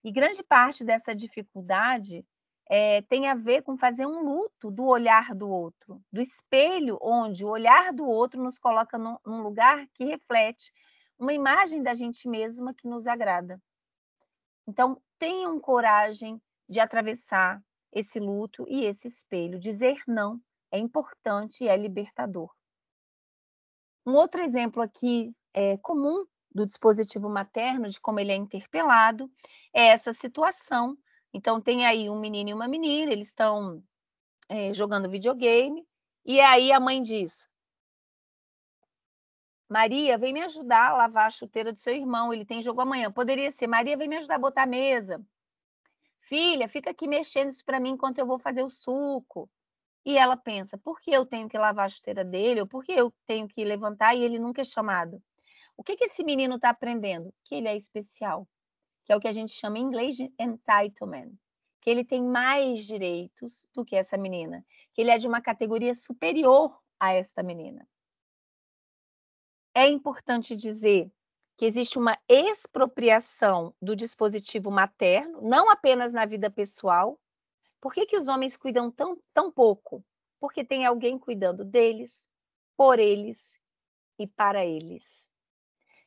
E grande parte dessa dificuldade tem a ver com fazer um luto do olhar do outro, do espelho onde o olhar do outro nos coloca num lugar que reflete uma imagem da gente mesma que nos agrada. Então, tenham coragem de atravessar esse luto e esse espelho. Dizer não é importante e é libertador. Um outro exemplo aqui comum do dispositivo materno, de como ele é interpelado, é essa situação. Então, tem aí um menino e uma menina, eles estão jogando videogame, e aí a mãe diz: Maria, vem me ajudar a lavar a chuteira do seu irmão, ele tem jogo amanhã. Poderia ser: Maria, vem me ajudar a botar a mesa. Filha, fica aqui mexendo isso para mim enquanto eu vou fazer o suco. E ela pensa: por que eu tenho que lavar a chuteira dele? Ou por que eu tenho que levantar e ele nunca é chamado? O que esse menino está aprendendo? Que ele é especial, que é o que a gente chama em inglês de entitlement, que ele tem mais direitos do que essa menina, que ele é de uma categoria superior a esta menina. É importante dizer que existe uma expropriação do dispositivo materno, não apenas na vida pessoal. Por que os homens cuidam tão pouco? Porque tem alguém cuidando deles, por eles e para eles.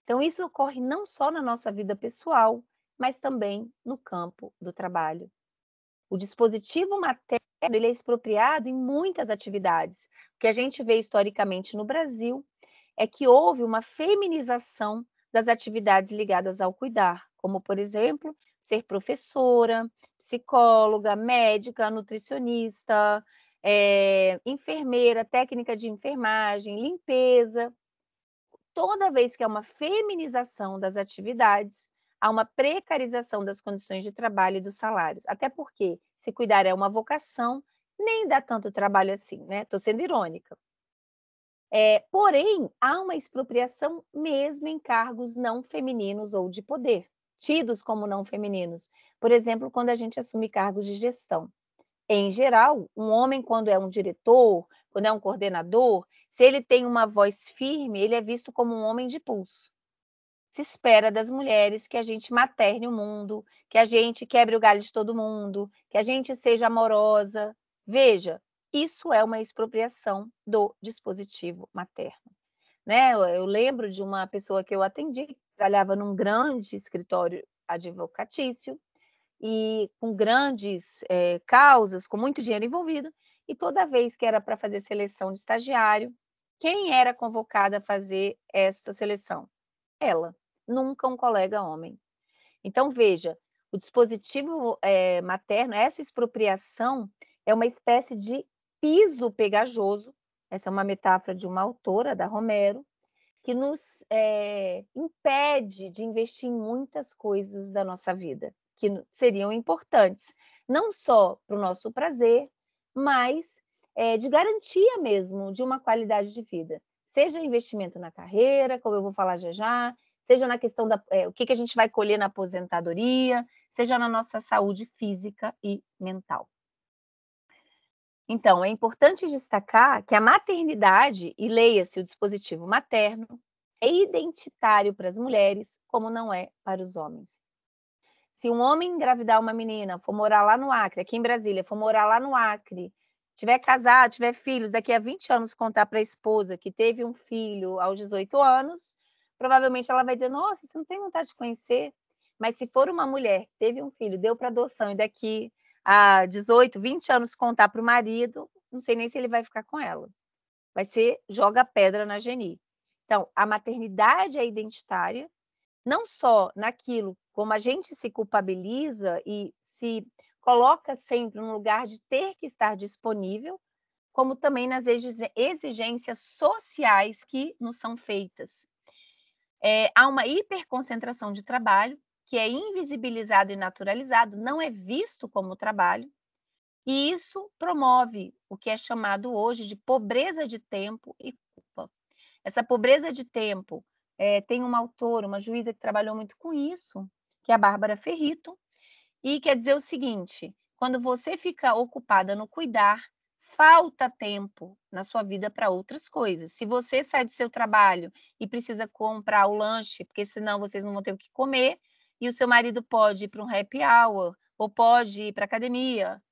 Então, isso ocorre não só na nossa vida pessoal, mas também no campo do trabalho. O dispositivo materno ele é expropriado em muitas atividades. O que a gente vê historicamente no Brasil é que houve uma feminização das atividades ligadas ao cuidar, como, por exemplo, ser professora, psicóloga, médica, nutricionista, enfermeira, técnica de enfermagem, limpeza. Toda vez que há uma feminização das atividades, há uma precarização das condições de trabalho e dos salários. Até porque, se cuidar é uma vocação, nem dá tanto trabalho assim, né? Estou sendo irônica. Porém, há uma expropriação mesmo em cargos não femininos ou de poder, tidos como não femininos. Por exemplo, quando a gente assume cargos de gestão. Em geral, um homem, quando é um diretor, quando é um coordenador, se ele tem uma voz firme, ele é visto como um homem de pulso. Se espera das mulheres que a gente materne o mundo, que a gente quebre o galho de todo mundo, que a gente seja amorosa. Veja, isso é uma expropriação do dispositivo materno. Né? Eu lembro de uma pessoa que eu atendi, que trabalhava num grande escritório advocatício, e com grandes causas, com muito dinheiro envolvido, e toda vez que era para fazer seleção de estagiário, quem era convocada a fazer esta seleção? Ela, nunca um colega homem. Então, veja, o dispositivo materno, essa expropriação é uma espécie de piso pegajoso, essa é uma metáfora de uma autora, da Romero, que nos impede de investir em muitas coisas da nossa vida, que seriam importantes, não só para o nosso prazer, mas de garantia mesmo de uma qualidade de vida. Seja investimento na carreira, como eu vou falar já já, seja na questão o que a gente vai colher na aposentadoria, seja na nossa saúde física e mental. Então, é importante destacar que a maternidade, e leia-se o dispositivo materno, é identitário para as mulheres, como não é para os homens. Se um homem engravidar uma menina, for morar lá no Acre, aqui em Brasília, for morar lá no Acre, tiver casado, tiver filhos, daqui a 20 anos contar para a esposa que teve um filho aos 18 anos, provavelmente ela vai dizer: nossa, você não tem vontade de conhecer? Mas se for uma mulher que teve um filho, deu para adoção e daqui a 18, 20 anos contar para o marido, não sei nem se ele vai ficar com ela. Vai ser joga pedra na Geni. Então, a maternidade é identitária, não só naquilo como a gente se culpabiliza e se coloca sempre no lugar de ter que estar disponível, como também nas exigências sociais que nos são feitas. Há uma hiperconcentração de trabalho, que é invisibilizado e naturalizado, não é visto como trabalho, e isso promove o que é chamado hoje de pobreza de tempo e culpa. Essa pobreza de tempo, tem uma autora, uma juíza que trabalhou muito com isso, que é a Bárbara Ferrito, e quer dizer o seguinte: quando você fica ocupada no cuidar, falta tempo na sua vida para outras coisas. Se você sai do seu trabalho e precisa comprar o lanche, porque senão vocês não vão ter o que comer, e o seu marido pode ir para um happy hour ou pode ir para a academia,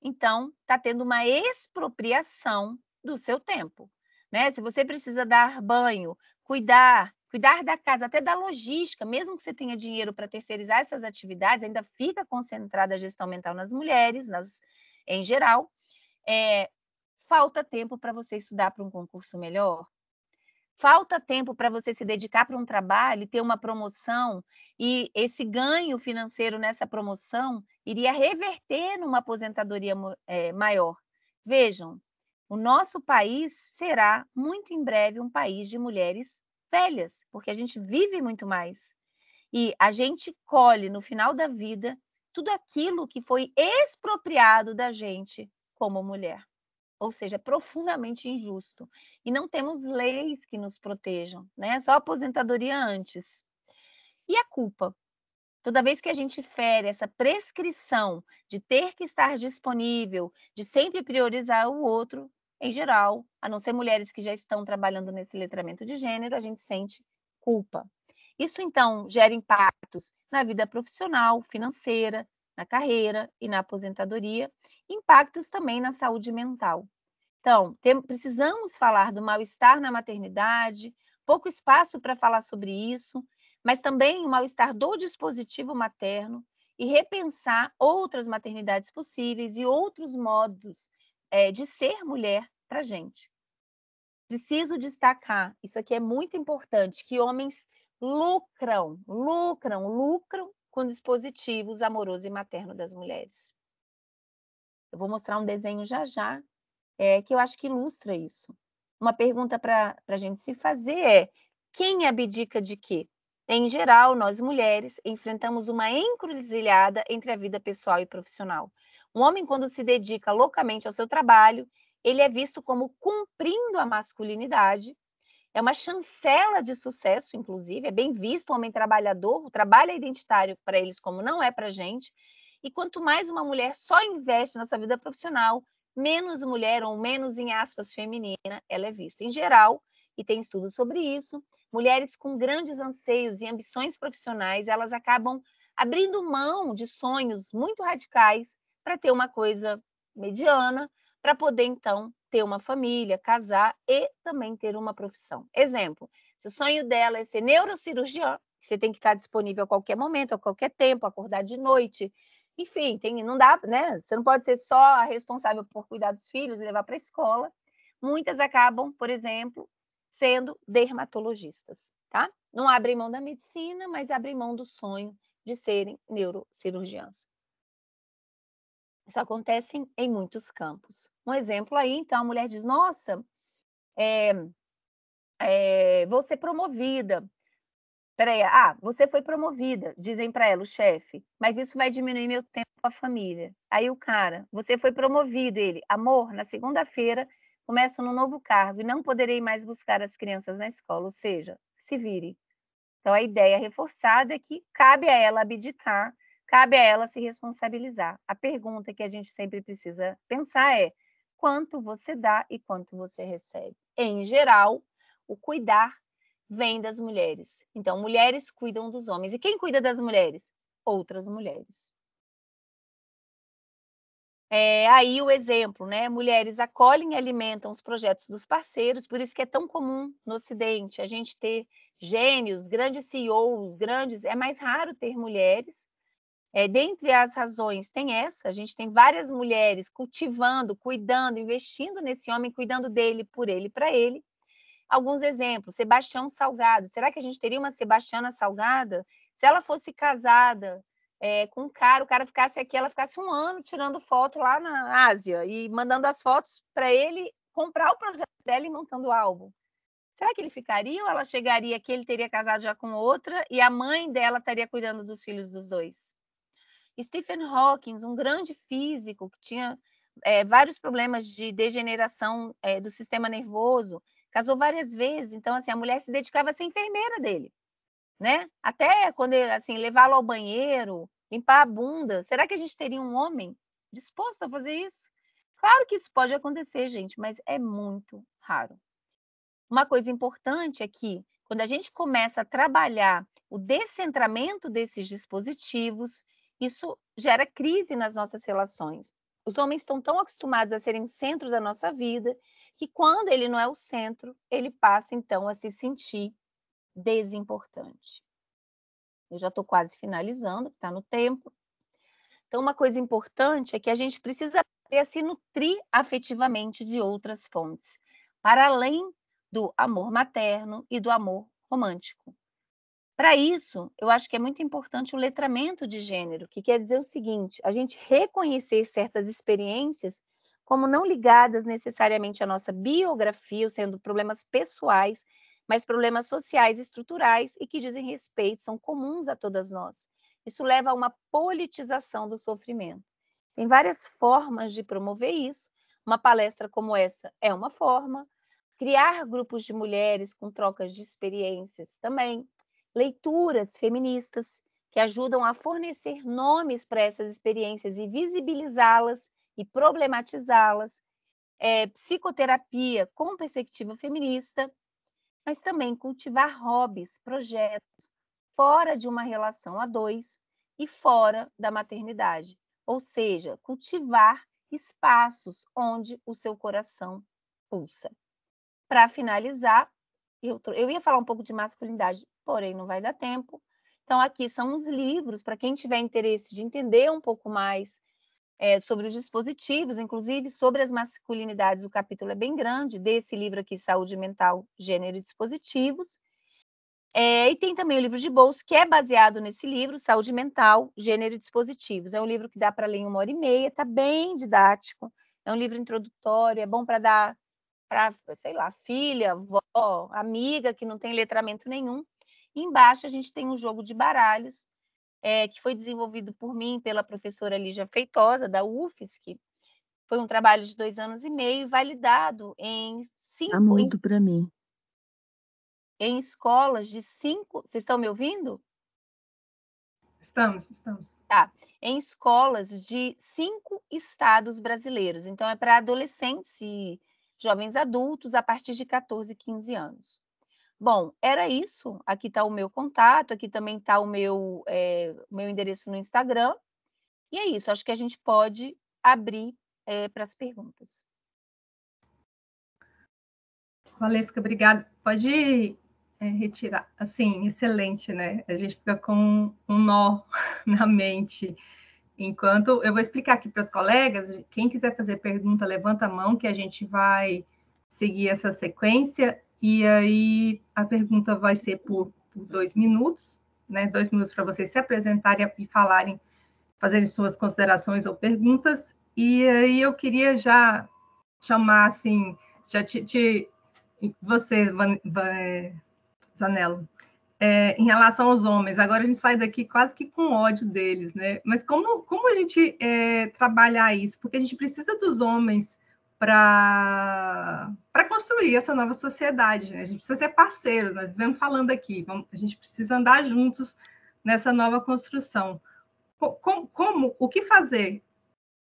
então está tendo uma expropriação do seu tempo, né? Se você precisa dar banho, cuidar da casa, até da logística, mesmo que você tenha dinheiro para terceirizar essas atividades, ainda fica concentrada a gestão mental nas mulheres, em geral. Falta tempo para você estudar para um concurso melhor, falta tempo para você se dedicar para um trabalho e ter uma promoção, e esse ganho financeiro nessa promoção iria reverter numa aposentadoria maior. Vejam, o nosso país será, muito em breve, um país de mulheres velhas, porque a gente vive muito mais. E a gente colhe, no final da vida, tudo aquilo que foi expropriado da gente como mulher. Ou seja, é profundamente injusto. E não temos leis que nos protejam, né? Só a aposentadoria antes. E a culpa? Toda vez que a gente fere essa prescrição de ter que estar disponível, de sempre priorizar o outro, em geral, a não ser mulheres que já estão trabalhando nesse letramento de gênero, a gente sente culpa. Isso, então, gera impactos na vida profissional, financeira, na carreira e na aposentadoria, impactos também na saúde mental. Então, precisamos falar do mal-estar na maternidade, pouco espaço para falar sobre isso, mas também o mal-estar do dispositivo materno e repensar outras maternidades possíveis e outros modos de ser mulher para a gente. Preciso destacar, isso aqui é muito importante, que homens lucram com dispositivos amoroso e materno das mulheres. Eu vou mostrar um desenho já, que eu acho que ilustra isso. Uma pergunta para a gente se fazer é: quem abdica de quê? Em geral, nós mulheres enfrentamos uma encruzilhada entre a vida pessoal e profissional. Um homem, quando se dedica loucamente ao seu trabalho, ele é visto como cumprindo a masculinidade, é uma chancela de sucesso, inclusive, é bem visto o homem trabalhador, o trabalho é identitário para eles como não é para a gente, e quanto mais uma mulher só investe na sua vida profissional, menos mulher ou menos, em aspas, feminina, ela é vista. Em geral, e tem estudos sobre isso, mulheres com grandes anseios e ambições profissionais, elas acabam abrindo mão de sonhos muito radicais para ter uma coisa mediana, para poder, então, ter uma família, casar e também ter uma profissão. Exemplo, se o sonho dela é ser neurocirurgiã, você tem que estar disponível a qualquer momento, a qualquer tempo, acordar de noite, enfim, não dá, né? Você não pode ser só a responsável por cuidar dos filhos e levar para a escola. Muitas acabam, por exemplo, sendo dermatologistas, tá? Não abrem mão da medicina, mas abrem mão do sonho de serem neurocirurgiãs. Isso acontece em muitos campos. Um exemplo aí, então, a mulher diz: nossa, vou ser promovida. Peraí, você foi promovida, dizem para ela, o chefe, mas isso vai diminuir meu tempo com a família. Aí o cara: você foi promovido, ele: amor, na segunda-feira começo num novo cargo e não poderei mais buscar as crianças na escola, ou seja, se vire. Então a ideia reforçada é que cabe a ela abdicar, cabe a ela se responsabilizar. A pergunta que a gente sempre precisa pensar é: quanto você dá e quanto você recebe? Em geral, o cuidar vem das mulheres. Então, mulheres cuidam dos homens. E quem cuida das mulheres? Outras mulheres. Aí o exemplo, né? Mulheres acolhem e alimentam os projetos dos parceiros, por isso que é tão comum no Ocidente a gente ter gênios, grandes CEOs, é mais raro ter mulheres. Dentre as razões tem essa: a gente tem várias mulheres cultivando, cuidando, investindo nesse homem, cuidando dele, por ele, para ele. Alguns exemplos: Sebastião Salgado. Será que a gente teria uma Sebastiana Salgada se ela fosse casada com um cara, o cara ficasse aqui, ela ficasse um ano tirando foto lá na Ásia e mandando as fotos para ele comprar o projeto dela e montando o álbum? Será que ele ficaria ou ela chegaria que ele teria casado já com outra e a mãe dela estaria cuidando dos filhos dos dois? Stephen Hawking, um grande físico que tinha vários problemas de degeneração do sistema nervoso, casou várias vezes. Então, assim, a mulher se dedicava a ser enfermeira dele, né? Até quando, assim, levá-lo ao banheiro, limpar a bunda. Será que a gente teria um homem disposto a fazer isso? Claro que isso pode acontecer, gente, mas é muito raro. Uma coisa importante é que, quando a gente começa a trabalhar o descentramento desses dispositivos, isso gera crise nas nossas relações. Os homens estão tão acostumados a serem o centro da nossa vida, que quando ele não é o centro, ele passa, então, a se sentir desimportante. Eu já estou quase finalizando, está no tempo. Então, uma coisa importante é que a gente precisa aprender a se nutrir afetivamente de outras fontes, para além do amor materno e do amor romântico. Para isso, eu acho que é muito importante o letramento de gênero, que quer dizer o seguinte: a gente reconhecer certas experiências como não ligadas necessariamente à nossa biografia, sendo problemas pessoais, mas problemas sociais e estruturais e que dizem respeito, são comuns a todas nós. Isso leva a uma politização do sofrimento. Tem várias formas de promover isso. Uma palestra como essa é uma forma. Criar grupos de mulheres com trocas de experiências também. Leituras feministas que ajudam a fornecer nomes para essas experiências e visibilizá-las e problematizá-las. Psicoterapia com perspectiva feminista, mas também cultivar hobbies, projetos, fora de uma relação a dois e fora da maternidade. Ou seja, cultivar espaços onde o seu coração pulsa. Para finalizar, eu ia falar um pouco de masculinidade, porém não vai dar tempo. Então, aqui são os livros, para quem tiver interesse de entender um pouco mais sobre os dispositivos, inclusive sobre as masculinidades, o capítulo é bem grande, desse livro aqui, Saúde Mental, Gênero e Dispositivos. E tem também o livro de bolso, que é baseado nesse livro, Saúde Mental, Gênero e Dispositivos. É um livro que dá para ler em 1h30, está bem didático, é um livro introdutório, é bom para dar para, sei lá, filha, avó, amiga que não tem letramento nenhum. E embaixo a gente tem um jogo de baralhos, que foi desenvolvido por mim, pela professora Lígia Feitosa, da UFSC. Foi um trabalho de 2 anos e meio, validado em Tá mudo para mim. em escolas de 5... Vocês estão me ouvindo? Estamos. Tá. Em escolas de 5 estados brasileiros. Então, é para adolescentes e jovens adultos a partir de 14, 15 anos. Bom, era isso. Aqui está o meu contato, aqui também está o meu endereço no Instagram. E é isso, acho que a gente pode abrir para as perguntas. Valesca, obrigada. Pode retirar. Assim, excelente, né? A gente fica com um nó na mente. Enquanto eu vou explicar aqui para as colegas, quem quiser fazer pergunta, levanta a mão, que a gente vai seguir essa sequência, e aí a pergunta vai ser por 2 minutos, né? 2 minutos para vocês se apresentarem e falarem, fazerem suas considerações ou perguntas, e aí eu queria já chamar, assim, você, Zanello, em relação aos homens, agora a gente sai daqui quase que com ódio deles, né? Mas como a gente trabalhar isso? Porque a gente precisa dos homens para construir essa nova sociedade, né? A gente precisa ser parceiros, nós vivemos falando aqui, a gente precisa andar juntos nessa nova construção. O que fazer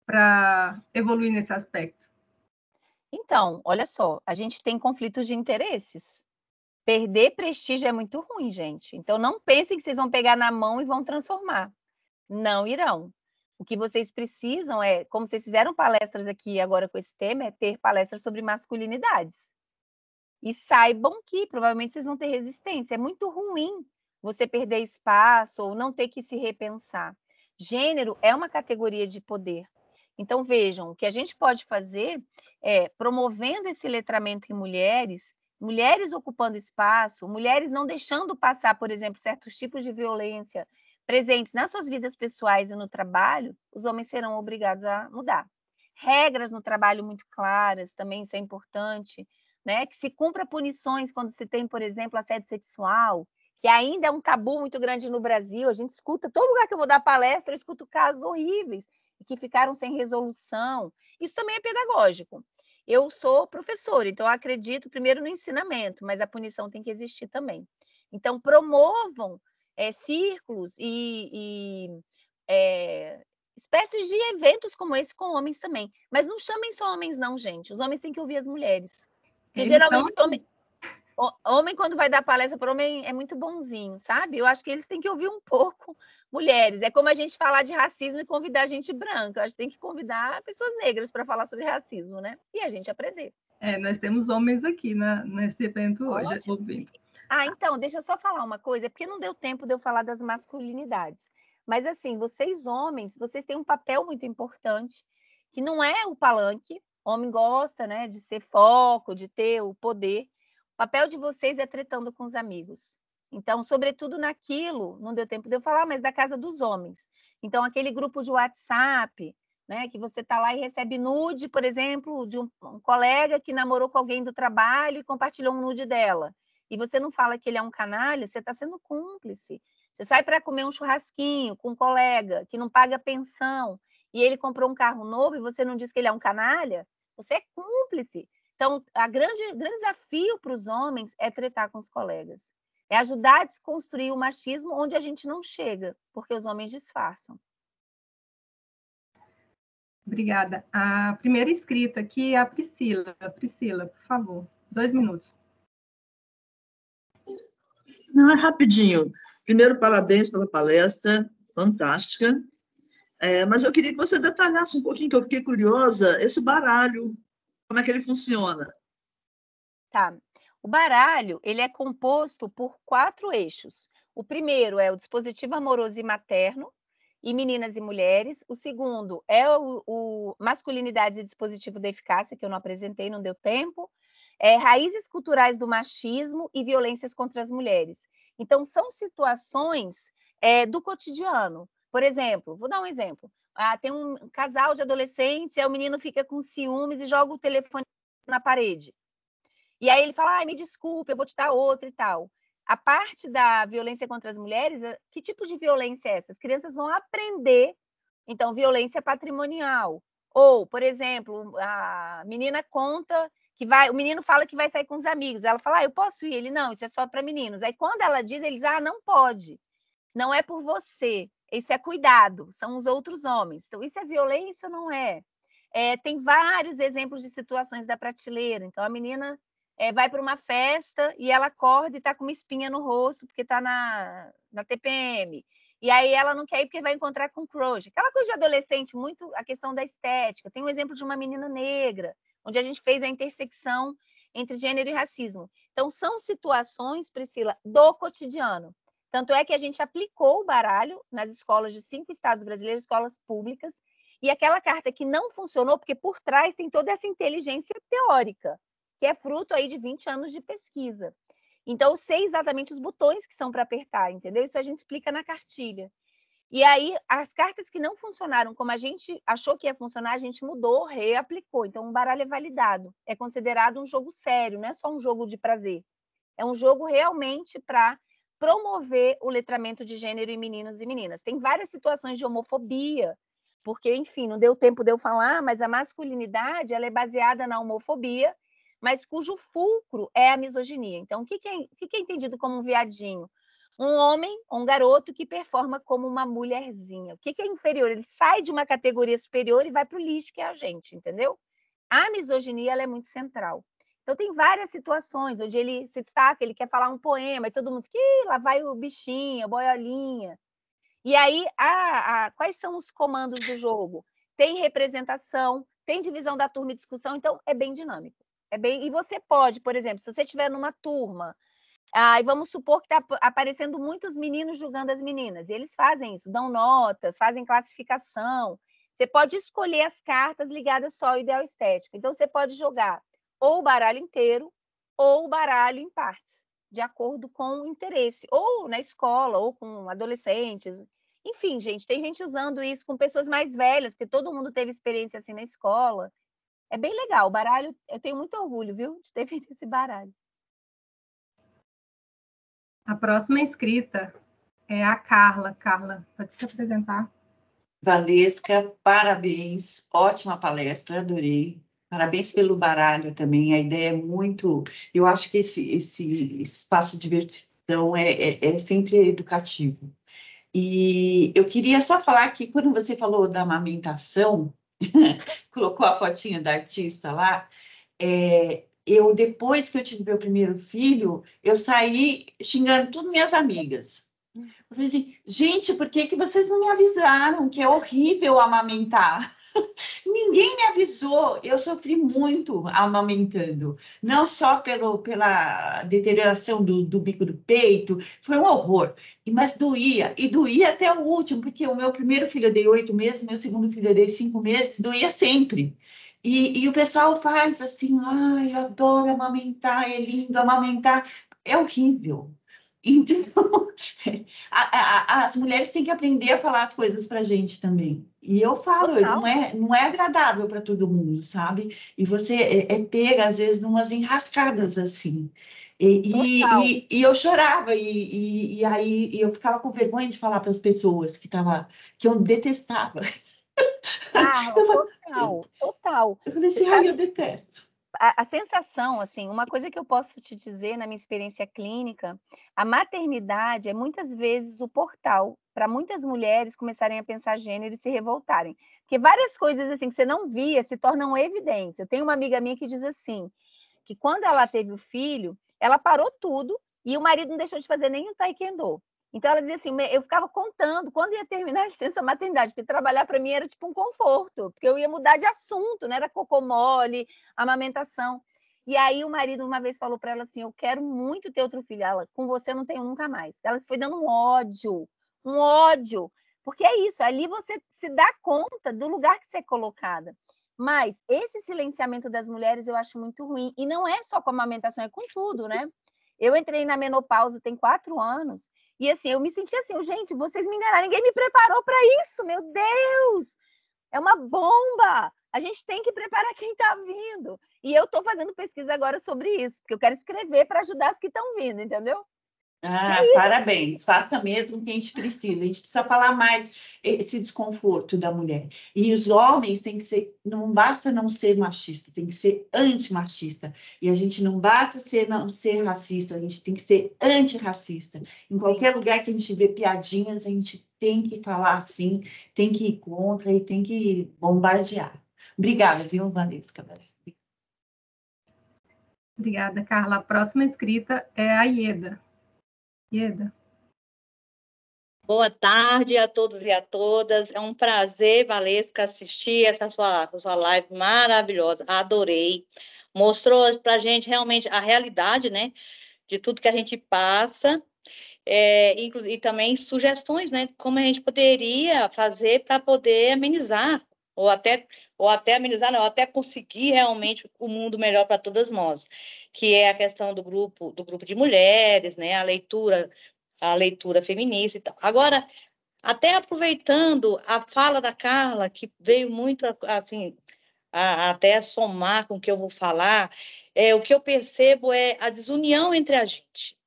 para evoluir nesse aspecto? Então, olha só, a gente tem conflitos de interesses. Perder prestígio é muito ruim, gente. Então, não pensem que vocês vão pegar na mão e vão transformar. Não irão. O que vocês precisam é, como vocês fizeram palestras aqui agora com esse tema, é ter palestras sobre masculinidades. E saibam que provavelmente vocês vão ter resistência. É muito ruim você perder espaço ou não ter que se repensar. Gênero é uma categoria de poder. Então, vejam, o que a gente pode fazer é, promovendo esse letramento em mulheres, mulheres ocupando espaço, mulheres não deixando passar, por exemplo, certos tipos de violência presentes nas suas vidas pessoais e no trabalho, os homens serão obrigados a mudar. Regras no trabalho muito claras, também isso é importante. né? Que se cumpra punições quando se tem, por exemplo, assédio sexual, que ainda é um tabu muito grande no Brasil. A gente escuta, todo lugar que eu vou dar palestra, eu escuto casos horríveis que ficaram sem resolução. Isso também é pedagógico. Eu sou professora, então eu acredito primeiro no ensinamento, mas a punição tem que existir também. Então, promovam círculos e espécies de eventos como esse com homens também. Mas não chamem só homens, não, gente. Os homens têm que ouvir as mulheres. Porque geralmente homem, quando vai dar palestra para homem, é muito bonzinho, sabe? Eu acho que eles têm que ouvir um pouco mulheres. É como a gente falar de racismo e convidar gente branca. Eu acho que tem que convidar pessoas negras para falar sobre racismo, né? E a gente aprender. Nós temos homens aqui nesse evento hoje, Ótimo. ouvindo. Então, deixa eu só falar uma coisa, porque não deu tempo de eu falar das masculinidades. Mas, assim, vocês homens, vocês têm um papel muito importante, que não é o palanque. O homem gosta, né, de ser foco, de ter o poder. O papel de vocês é tretando com os amigos. Então, sobretudo naquilo, não deu tempo de eu falar, mas da casa dos homens. Então, aquele grupo de WhatsApp, né, que você está lá e recebe nude, por exemplo, de um colega que namorou com alguém do trabalho e compartilhou um nude dela. E você não fala que ele é um canalha, você está sendo cúmplice. Você sai para comer um churrasquinho com um colega que não paga pensão e ele comprou um carro novo e você não diz que ele é um canalha, você é cúmplice. Então, o grande desafio para os homens é tretar com os colegas. É ajudar a desconstruir o machismo onde a gente não chega, porque os homens disfarçam. Obrigada. A primeira inscrita aqui é a Priscila. Priscila, por favor, 2 minutos. Não, é rapidinho. Primeiro, parabéns pela palestra, fantástica. Mas eu queria que você detalhasse um pouquinho, que eu fiquei curiosa, esse baralho, como é que ele funciona? Tá. O baralho, ele é composto por 4 eixos. O primeiro é o dispositivo amoroso e materno, e meninas e mulheres. O segundo é o masculinidade e dispositivo da eficácia, que eu não apresentei, não deu tempo. Raízes culturais do machismo e violências contra as mulheres. Então, são situações do cotidiano. Por exemplo, vou dar um exemplo. Tem um casal de adolescentes, e o menino fica com ciúmes e joga o telefone na parede. E aí ele fala, me desculpe, eu vou te dar outra e tal. A parte da violência contra as mulheres, que tipo de violência é essa? As crianças vão aprender, então, violência patrimonial. Ou, por exemplo, a menina conta que o menino fala que vai sair com os amigos. Ela fala, eu posso ir? Ele, não, isso é só para meninos. Aí, quando ela diz, eles, não pode. Não é por você. Isso é cuidado, são os outros homens. Então, isso é violência ou não é? Tem vários exemplos de situações da prateleira. Então, a menina vai para uma festa e ela acorda e está com uma espinha no rosto porque está na TPM. E aí ela não quer ir porque vai encontrar com crush. Aquela coisa de adolescente, muito a questão da estética. Tem um exemplo de uma menina negra, onde a gente fez a intersecção entre gênero e racismo. Então, são situações, Priscila, do cotidiano. Tanto é que a gente aplicou o baralho nas escolas de 5 estados brasileiros, escolas públicas, e aquela carta que não funcionou, porque por trás tem toda essa inteligência teórica, que é fruto aí de 20 anos de pesquisa. Então, eu sei exatamente os botões que são para apertar, entendeu? Isso a gente explica na cartilha. E aí, as cartas que não funcionaram como a gente achou que ia funcionar, a gente mudou, reaplicou. Então, o baralho é validado. É considerado um jogo sério, não é só um jogo de prazer. É um jogo realmente para promover o letramento de gênero em meninos e meninas. Tem várias situações de homofobia, porque, enfim, não deu tempo de eu falar, mas a masculinidade ela é baseada na homofobia, mas cujo fulcro é a misoginia. Então, o que é entendido como um viadinho? Um homem, um garoto que performa como uma mulherzinha. O que é inferior? Ele sai de uma categoria superior e vai para o lixo, que é a gente, entendeu? A misoginia ela é muito central. Então, tem várias situações onde ele se destaca, ele quer falar um poema, e todo mundo fica, lá vai o bichinho, a boiolinha. E aí, quais são os comandos do jogo? Tem representação, tem divisão da turma e discussão, então é bem dinâmico. E você pode, por exemplo, se você estiver numa turma, e vamos supor que está aparecendo muitos meninos julgando as meninas, e eles fazem isso, dão notas, fazem classificação. Você pode escolher as cartas ligadas só ao ideal estético. Então, você pode jogar ou o baralho inteiro ou o baralho em partes, de acordo com o interesse, ou na escola, ou com adolescentes. Enfim, gente, tem gente usando isso com pessoas mais velhas, porque todo mundo teve experiência assim na escola. É bem legal. O baralho, eu tenho muito orgulho, viu, de ter feito esse baralho. A próxima inscrita é a Carla. Carla, pode se apresentar. Valesca, parabéns, ótima palestra, adorei. Parabéns pelo baralho também, a ideia é muito... Eu acho que esse espaço de diversão é sempre educativo. E eu queria só falar que quando você falou da amamentação, colocou a fotinha da artista lá, depois que eu tive meu primeiro filho, eu saí xingando todas minhas amigas. Eu falei assim, gente, por que vocês não me avisaram que é horrível amamentar? Ninguém me avisou, eu sofri muito amamentando, não só pela deterioração do bico do peito, foi um horror, mas doía, e doía até o último, porque o meu primeiro filho eu dei 8 meses, meu segundo filho eu dei 5 meses, doía sempre. E o pessoal faz assim, ai, eu adoro amamentar, é lindo amamentar, é horrível. Então, as mulheres têm que aprender a falar as coisas para a gente também. E eu falo, Total. não é agradável para todo mundo, sabe? E você pega, às vezes, numas enrascadas assim. E eu chorava, e aí eu ficava com vergonha de falar para as pessoas que eu detestava. Carla, total. Eu falei Você assim, ai, sabe, eu detesto. a sensação, assim, uma coisa que eu posso te dizer na minha experiência clínica, a maternidade é muitas vezes o portal para muitas mulheres começarem a pensar gênero e se revoltarem. Porque várias coisas assim que você não via se tornam evidentes. Eu tenho uma amiga minha que diz assim, que quando ela teve o filho, ela parou tudo e o marido não deixou de fazer nem o taekwondo. Então, ela dizia assim, eu ficava contando quando ia terminar a licença maternidade, porque trabalhar para mim era tipo um conforto, porque eu ia mudar de assunto, né? Era cocô mole, amamentação. E aí o marido uma vez falou para ela assim, eu quero muito ter outro filho. Ela, com você eu não tenho nunca mais. Ela foi dando um ódio. Porque é isso, ali você se dá conta do lugar que você é colocada. Mas esse silenciamento das mulheres eu acho muito ruim. E não é só com a amamentação, é com tudo, né? Eu entrei na menopausa tem 4 anos e assim, eu me senti assim, gente, vocês me enganaram, ninguém me preparou para isso, meu Deus! É uma bomba! A gente tem que preparar quem está vindo. E eu estou fazendo pesquisa agora sobre isso, porque eu quero escrever para ajudar as que estão vindo, entendeu? Parabéns, faça mesmo o que a gente precisa falar mais esse desconforto da mulher. E os homens têm que ser, não basta não ser machista, tem que ser antimachista. E a gente não basta não ser racista, a gente tem que ser antirracista. Em qualquer lugar que a gente vê piadinhas, a gente tem que falar assim, tem que ir contra e tem que bombardear. Obrigada, viu, Valesca? Obrigada, Carla. A próxima inscrita é a Ieda. Ieda. Boa tarde a todos e a todas. É um prazer, Valesca, assistir essa sua live maravilhosa. Adorei. Mostrou para a gente realmente a realidade, né, de tudo que a gente passa. E também sugestões, né, como a gente poderia fazer para poder amenizar, ou até amenizar, não, ou até conseguir realmente o mundo melhor para todas nós, que é a questão do grupo de mulheres, né, a leitura feminista e tal. Agora, até aproveitando a fala da Carla, que veio muito, assim, até somar com o que eu vou falar, o que eu percebo é a desunião entre a gente.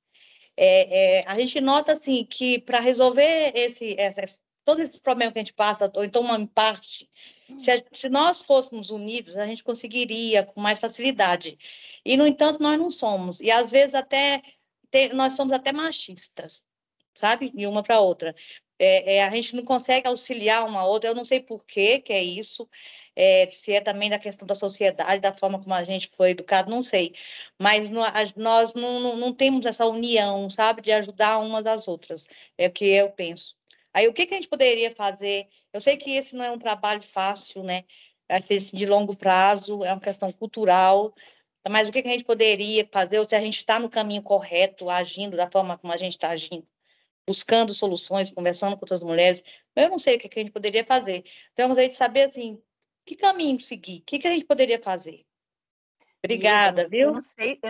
A gente nota, assim, que para resolver todos esses problemas que a gente passa, ou então uma parte, se nós fôssemos unidos, a gente conseguiria com mais facilidade. E, no entanto, nós não somos. E, às vezes, nós somos até machistas, sabe? De uma para outra. A gente não consegue auxiliar uma outra, eu não sei por que é isso, se é também da questão da sociedade, da forma como a gente foi educado, não sei. Mas nós não temos essa união, sabe? De ajudar umas às outras, é o que eu penso. Aí, o que a gente poderia fazer? Eu sei que esse não é um trabalho fácil, né? Esse de longo prazo, é uma questão cultural, mas o que a gente poderia fazer, ou se a gente está no caminho correto, agindo da forma como a gente está agindo, buscando soluções, conversando com outras mulheres. Eu não sei o que a gente poderia fazer. Então, eu gostaria de saber, assim, que caminho seguir? O que a gente poderia fazer? Obrigada, viu? Eu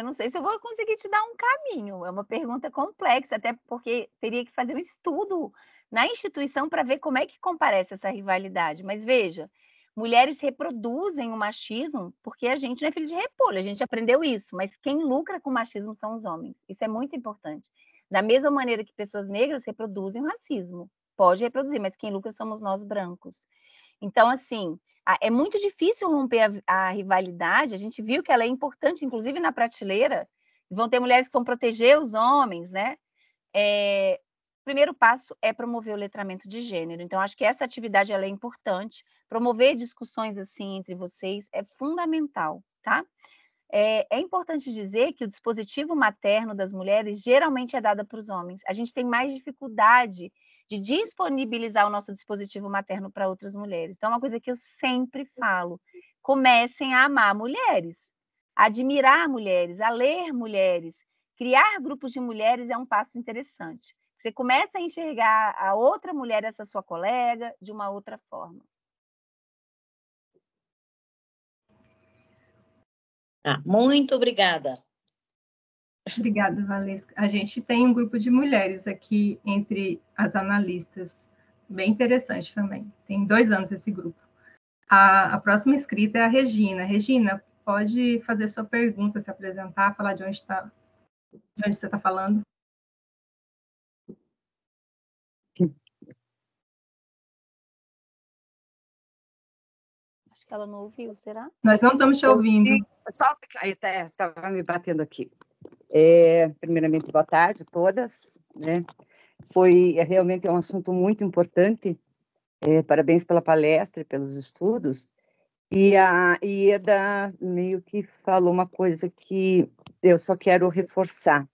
não sei se eu vou conseguir te dar um caminho. É uma pergunta complexa, até porque teria que fazer um estudo na instituição para ver como é que comparece essa rivalidade. Mas veja, Mulheres reproduzem o machismo porque a gente não é filho de repolho, a gente aprendeu isso, mas quem lucra com o machismo são os homens. Isso é muito importante. Da mesma maneira que pessoas negras reproduzem o racismo. Pode reproduzir, mas quem lucra somos nós brancos. Então, assim, é muito difícil romper a rivalidade. A gente viu que ela é importante, inclusive na prateleira. Vão ter mulheres que vão proteger os homens, né? O primeiro passo é promover o letramento de gênero. Então, acho que essa atividade ela é importante. Promover discussões assim entre vocês é fundamental, tá? É importante dizer que o dispositivo materno das mulheres geralmente é dado para os homens. A gente tem mais dificuldade de disponibilizar o nosso dispositivo materno para outras mulheres. Então, é uma coisa que eu sempre falo: comecem a amar mulheres, a admirar mulheres, a ler mulheres. Criar grupos de mulheres é um passo interessante. Você começa a enxergar a outra mulher, essa sua colega, de uma outra forma. Muito obrigada. Obrigada, Valesca. A gente tem um grupo de mulheres aqui entre as analistas, bem interessante também. Tem 2 anos esse grupo. A próxima inscrita é a Regina. Regina, pode fazer sua pergunta, se apresentar, falar de onde você está falando. Acho que ela não ouviu, será? Nós não estamos te ouvindo. Só estava me batendo aqui. Primeiramente, boa tarde a todas, né? Realmente um assunto muito importante. Parabéns pela palestra e pelos estudos. E a Ieda meio que falou uma coisa que eu só quero reforçar.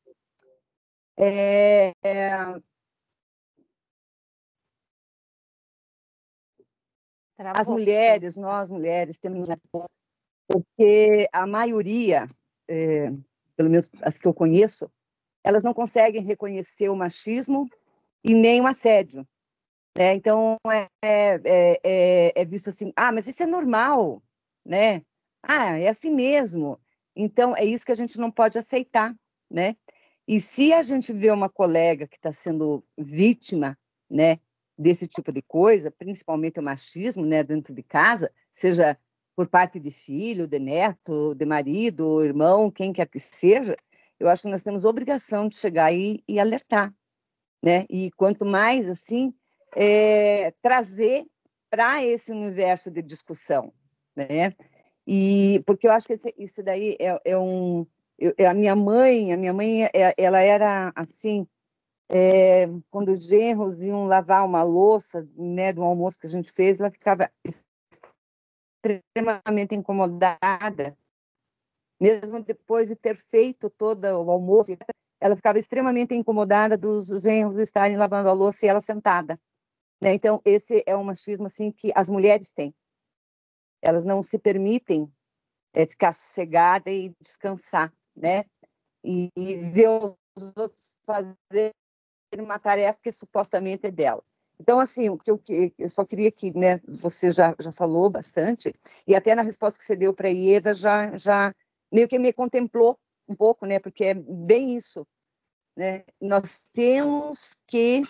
As mulheres, nós mulheres, temos, porque a maioria, pelo menos as que eu conheço, elas não conseguem reconhecer o machismo e nem o assédio. Né? Então, é visto assim, mas isso é normal, né? É assim mesmo. Então, é isso que a gente não pode aceitar, né? E se a gente vê uma colega que está sendo vítima, né, desse tipo de coisa, principalmente o machismo, né, dentro de casa, seja por parte de filho, de neto, de marido, irmão, quem quer que seja, eu acho que nós temos obrigação de chegar e alertar, né? E quanto mais, assim, trazer para esse universo de discussão, né? E porque eu acho que isso daí a minha mãe, ela era assim, quando os genros iam lavar uma louça, né, do almoço que a gente fez, ela ficava extremamente incomodada, mesmo depois de ter feito todo o almoço, ela ficava extremamente incomodada dos genros estarem lavando a louça e ela sentada. Né? Então, esse é um machismo assim, que as mulheres têm. Elas não se permitem ficar sossegada e descansar, né? E ver os outros fazerem uma tarefa que supostamente é dela. Então, assim, o que eu só queria que, né, você já falou bastante, e até na resposta que você deu para a Ieda já meio que me contemplou um pouco, né? Porque é bem isso, né? Nós temos que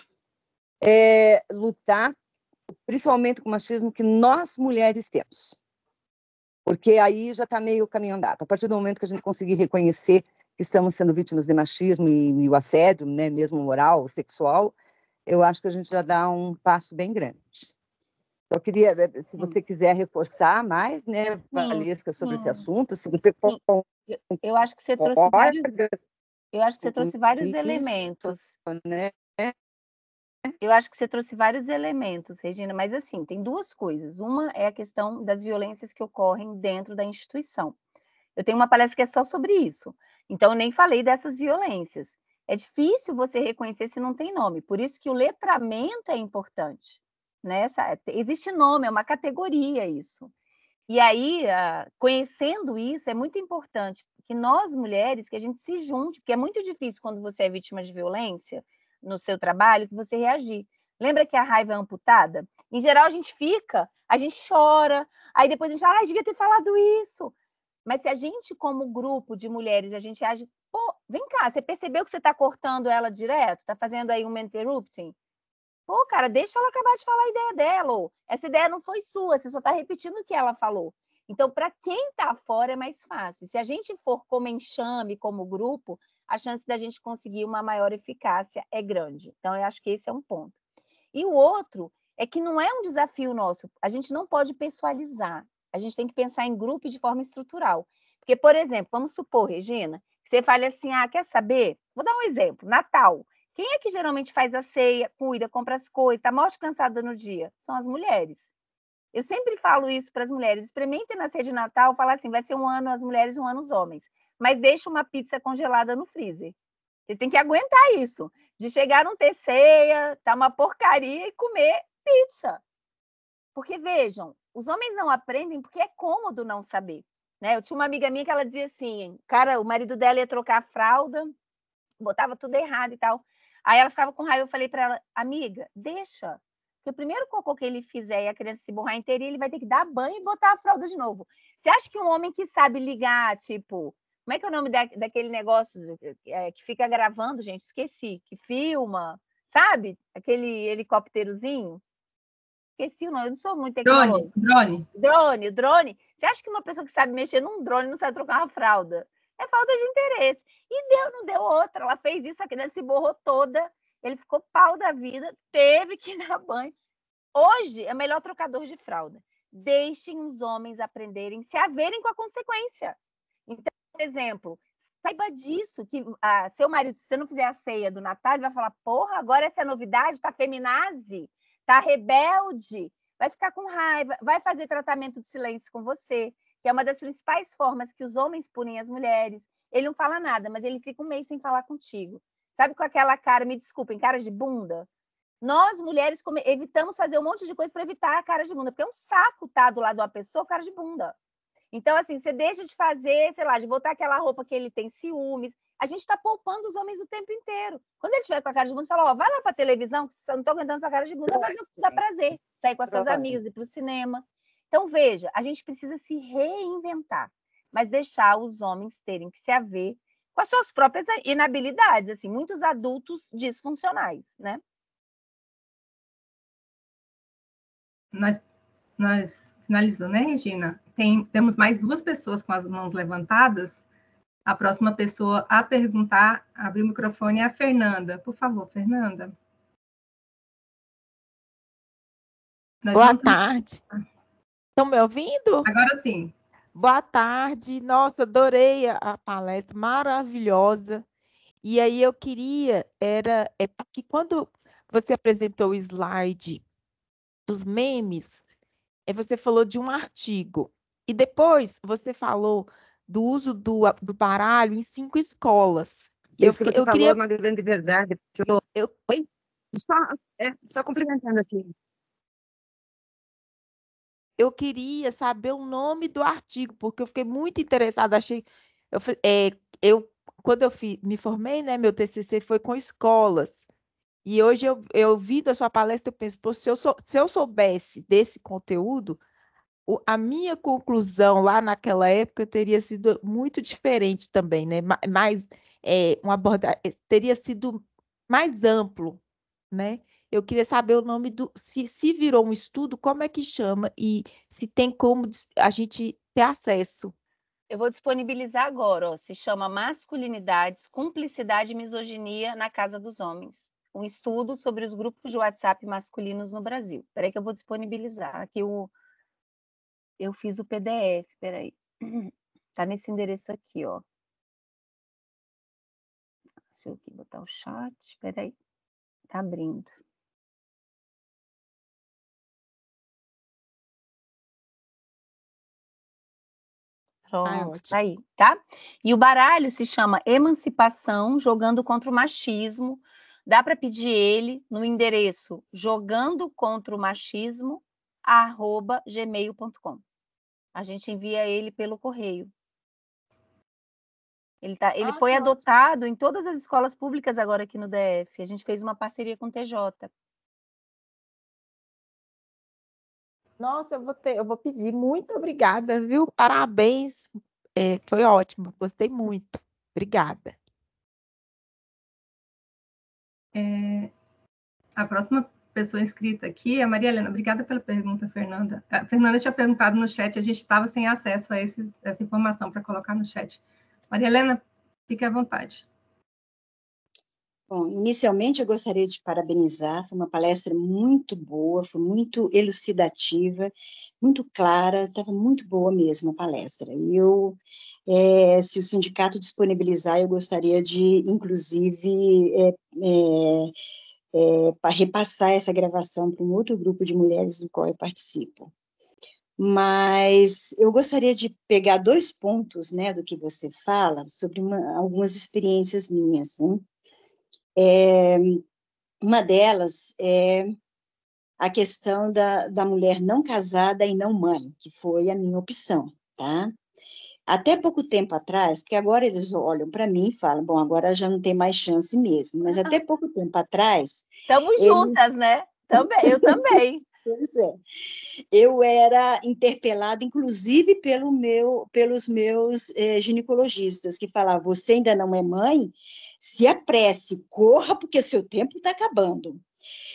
lutar, principalmente com o machismo que nós mulheres temos. Porque aí já está meio caminho andado. A partir do momento que a gente conseguir reconhecer que estamos sendo vítimas de machismo e o assédio, né, mesmo moral, sexual, eu acho que a gente já dá um passo bem grande. Eu queria, se você quiser reforçar mais, né, Valesca, sobre esse assunto, se você... Eu acho que você trouxe vários... Eu acho que você trouxe vários elementos. Né? Eu acho que você trouxe vários elementos, Regina, mas assim, tem 2 coisas. Uma é a questão das violências que ocorrem dentro da instituição. Eu tenho uma palestra que é só sobre isso, então eu nem falei dessas violências. É difícil você reconhecer se não tem nome, por isso que o letramento é importante. Né? Existe nome, é uma categoria isso. E aí, conhecendo isso, é muito importante que nós, mulheres, que a gente se junte, porque é muito difícil quando você é vítima de violência no seu trabalho, que você reagir. Lembra que a raiva é amputada? Em geral, a gente chora, aí depois a gente devia ter falado isso. Mas se a gente, como grupo de mulheres, a gente age, vem cá, você percebeu que você está cortando ela direto? Está fazendo aí um interrupting? Pô, cara, deixa ela acabar de falar a ideia dela. Ou, essa ideia não foi sua, você só está repetindo o que ela falou. Então, para quem está fora é mais fácil. Se a gente for como enxame, como grupo, a chance da gente conseguir uma maior eficácia é grande. Então, eu acho que esse é um ponto. E o outro é que não é um desafio nosso. A gente não pode pessoalizar. A gente tem que pensar em grupo de forma estrutural. Porque, por exemplo, vamos supor, Regina, que você fale assim, quer saber? Vou dar um exemplo. Natal. Quem é que geralmente faz a ceia, cuida, compra as coisas, está mais cansada no dia? São as mulheres. Eu sempre falo isso para as mulheres. Experimentem na ceia de Natal, falar assim, vai ser um ano as mulheres, um ano os homens. Mas deixa uma pizza congelada no freezer. Vocês têm que aguentar isso. De chegar, não ter ceia, tá uma porcaria e comer pizza. Porque, vejam, os homens não aprendem porque é cômodo não saber. Né? Eu tinha uma amiga minha que ela dizia assim, cara, o marido dela ia trocar a fralda, botava tudo errado e tal. Aí ela ficava com raiva, eu falei para ela, amiga, deixa. Porque o primeiro cocô que ele fizer e a criança se borrar inteirinha, ele vai ter que dar banho e botar a fralda de novo. Você acha que um homem que sabe ligar, tipo, como é que é o nome daquele negócio que fica gravando, gente? Esqueci, que filma, sabe? Aquele helicópterozinho. Esqueci o nome, eu não sou muito tecnológica. Drone. Você acha que uma pessoa que sabe mexer num drone não sabe trocar uma fralda? É falta de interesse. E não deu outra. Ela fez isso, a criança se borrou toda. Ele ficou pau da vida, teve que dar banho. Hoje é o melhor trocador de fralda. Deixem os homens aprenderem, se haverem com a consequência. Então, por exemplo, saiba disso, que seu marido, se você não fizer a ceia do Natal, ele vai falar, porra, agora essa é a novidade, tá feminazi, tá rebelde, vai ficar com raiva, vai fazer tratamento de silêncio com você, que é uma das principais formas que os homens punem as mulheres. Ele não fala nada, mas ele fica um mês sem falar contigo. Sabe, com aquela cara, me desculpem, cara de bunda? Nós, mulheres, evitamos fazer um monte de coisa para evitar a cara de bunda, porque é um saco estar do lado de uma pessoa cara de bunda. Então, assim, você deixa de fazer, sei lá, de botar aquela roupa que ele tem ciúmes. A gente está poupando os homens o tempo inteiro. Quando ele estiver com a cara de bunda, você fala, vai lá para a televisão, que você não está aguentando essa cara de bunda, fazer o que dá prazer. Sair com as suas amigas, ir para o cinema. Então, veja, a gente precisa se reinventar, mas deixar os homens terem que se haver com as suas próprias inabilidades, assim, muitos adultos disfuncionais, né? Nós finalizou, né, Regina? Temos mais 2 pessoas com as mãos levantadas. A próxima pessoa a perguntar, abrir o microfone, é a Fernanda. Por favor, Fernanda. Boa tarde. Estão me ouvindo? Agora sim. Boa tarde. Nossa, adorei a palestra, maravilhosa. E aí eu queria, porque quando você apresentou o slide dos memes, você falou de um artigo. E depois você falou do uso do baralho em 5 escolas. Isso que você falou é uma grande verdade. Oi? Só complementando aqui. Eu queria saber o nome do artigo, porque eu fiquei muito interessada. Quando eu me formei, né, meu TCC foi com escolas. E hoje eu ouvindo a sua palestra, eu penso, pô, se eu soubesse desse conteúdo, a minha conclusão lá naquela época teria sido muito diferente também, né? Mais teria sido mais amplo, né? Eu queria saber o nome se virou um estudo, como é que chama e se tem como a gente ter acesso. Eu vou disponibilizar agora, ó, se chama Masculinidades, Cumplicidade e Misoginia na Casa dos Homens. Um estudo sobre os grupos de WhatsApp masculinos no Brasil. Espera aí que eu vou disponibilizar. Aqui eu fiz o PDF, espera aí. Tá nesse endereço aqui, ó. Deixa eu aqui botar o chat, espera aí. Tá abrindo. Pronto, tá aí, tá? E o baralho se chama Emancipação Jogando contra o Machismo. Dá para pedir ele no endereço jogandocontromachismo@gmail.com. A gente envia ele pelo correio. Ele foi adotado em todas as escolas públicas agora aqui no DF. A gente fez uma parceria com o TJ. Nossa, eu vou pedir. Muito obrigada, viu? Parabéns. Foi ótimo, gostei muito. Obrigada. A próxima pessoa inscrita aqui, a Maria Helena. Obrigada pela pergunta, Fernanda. A Fernanda tinha perguntado no chat, a gente estava sem acesso a essa informação para colocar no chat. Maria Helena, fique à vontade. Bom, inicialmente eu gostaria de parabenizar, foi uma palestra muito boa, foi muito elucidativa, muito clara, estava muito boa mesmo a palestra. E eu, se o sindicato disponibilizar, eu gostaria de, inclusive, para repassar essa gravação para um outro grupo de mulheres do qual eu participo. Mas eu gostaria de pegar 2 pontos, né, do que você fala, sobre algumas experiências minhas, né? Uma delas é a questão da mulher não casada e não mãe, que foi a minha opção, tá? Até pouco tempo atrás, porque agora eles olham para mim e falam, bom, agora já não tem mais chance mesmo, mas até pouco tempo atrás... Estamos juntas, né? Também, eu também. Pois é. Eu era interpelada, inclusive, pelos meus ginecologistas, que falavam, você ainda não é mãe? Se apresse, corra, porque seu tempo está acabando.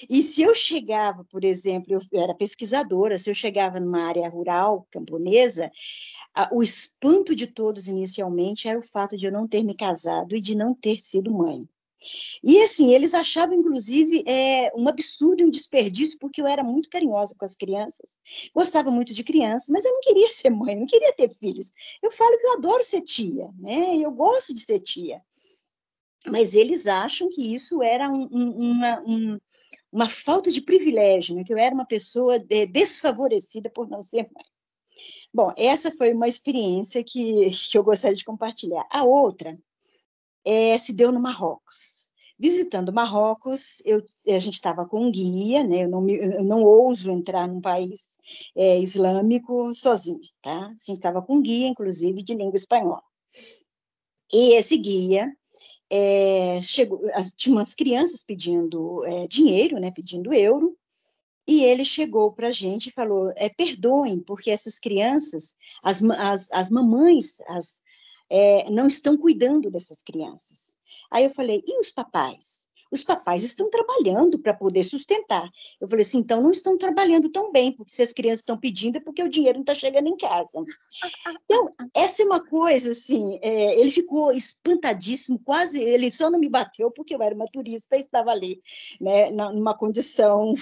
E se eu chegava, por exemplo, eu era pesquisadora, se eu chegava numa área rural, camponesa, o espanto de todos inicialmente era o fato de eu não ter me casado e de não ter sido mãe. E, assim, eles achavam, inclusive, um absurdo, um desperdício, porque eu era muito carinhosa com as crianças, gostava muito de crianças, mas eu não queria ser mãe, não queria ter filhos. Eu falo que eu adoro ser tia, né? Eu gosto de ser tia. Mas eles acham que isso era uma falta de privilégio, né? Que eu era uma pessoa desfavorecida por não ser mãe. Bom, essa foi uma experiência que eu gostaria de compartilhar. A outra se deu no Marrocos. Visitando Marrocos, a gente estava com um guia, né? Eu não ouso entrar num país islâmico sozinha, tá? A gente estava com um guia, inclusive, de língua espanhola. E esse guia chegou, tinha umas crianças pedindo dinheiro, né? Pedindo euro, e ele chegou para a gente e falou, perdoem, porque essas crianças, as mamães, não estão cuidando dessas crianças. Aí eu falei, e os papais? Os papais estão trabalhando para poder sustentar. Eu falei assim, então não estão trabalhando tão bem, porque se as crianças estão pedindo é porque o dinheiro não está chegando em casa. Então, essa é uma coisa, assim, ele ficou espantadíssimo, quase, ele só não me bateu porque eu era uma turista e estava ali, né, numa condição,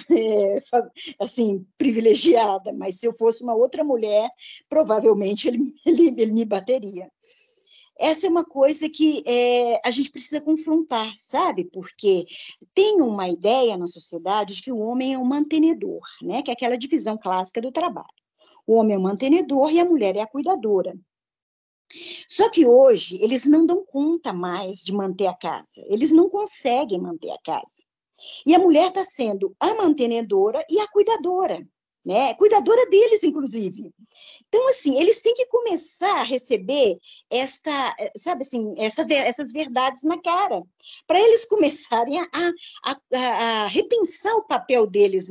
assim, privilegiada, mas se eu fosse uma outra mulher, provavelmente ele me bateria. Essa é uma coisa que a gente precisa confrontar, sabe? Porque tem uma ideia na sociedade de que o homem é um mantenedor, né? Que é aquela divisão clássica do trabalho. O homem é o mantenedor e a mulher é a cuidadora. Só que hoje eles não dão conta mais de manter a casa, eles não conseguem manter a casa. E a mulher está sendo a mantenedora e a cuidadora, né? Cuidadora deles, inclusive. Então, assim, eles têm que começar a receber sabe assim, essas verdades na cara, para eles começarem a repensar o papel deles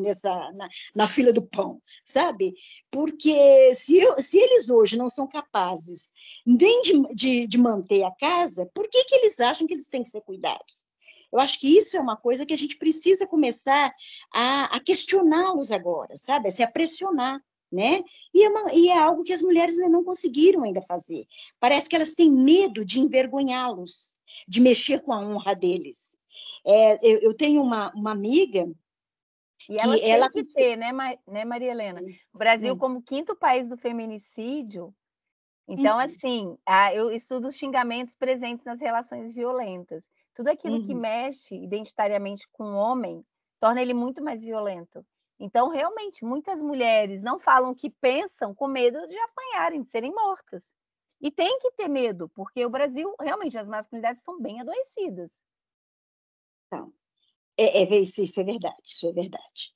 na fila do pão, sabe? Porque se eles hoje não são capazes nem de manter a casa, por que eles acham que eles têm que ser cuidados? Eu acho que isso é uma coisa que a gente precisa começar a questioná-los agora, sabe? A pressionar. Né? E é algo que as mulheres ainda não conseguiram ainda fazer. Parece que elas têm medo de envergonhá-los, de mexer com a honra deles. Eu tenho uma amiga e ela tem que ter, né, Maria Helena? O Brasil, como 5º país do feminicídio, então, assim, eu estudo os xingamentos presentes nas relações violentas. Tudo aquilo que mexe identitariamente com o homem torna ele muito mais violento. Então, realmente, muitas mulheres não falam o que pensam com medo de apanharem, de serem mortas. E tem que ter medo, porque o Brasil, realmente, as masculinidades estão bem adoecidas. Então, isso é verdade, isso é verdade.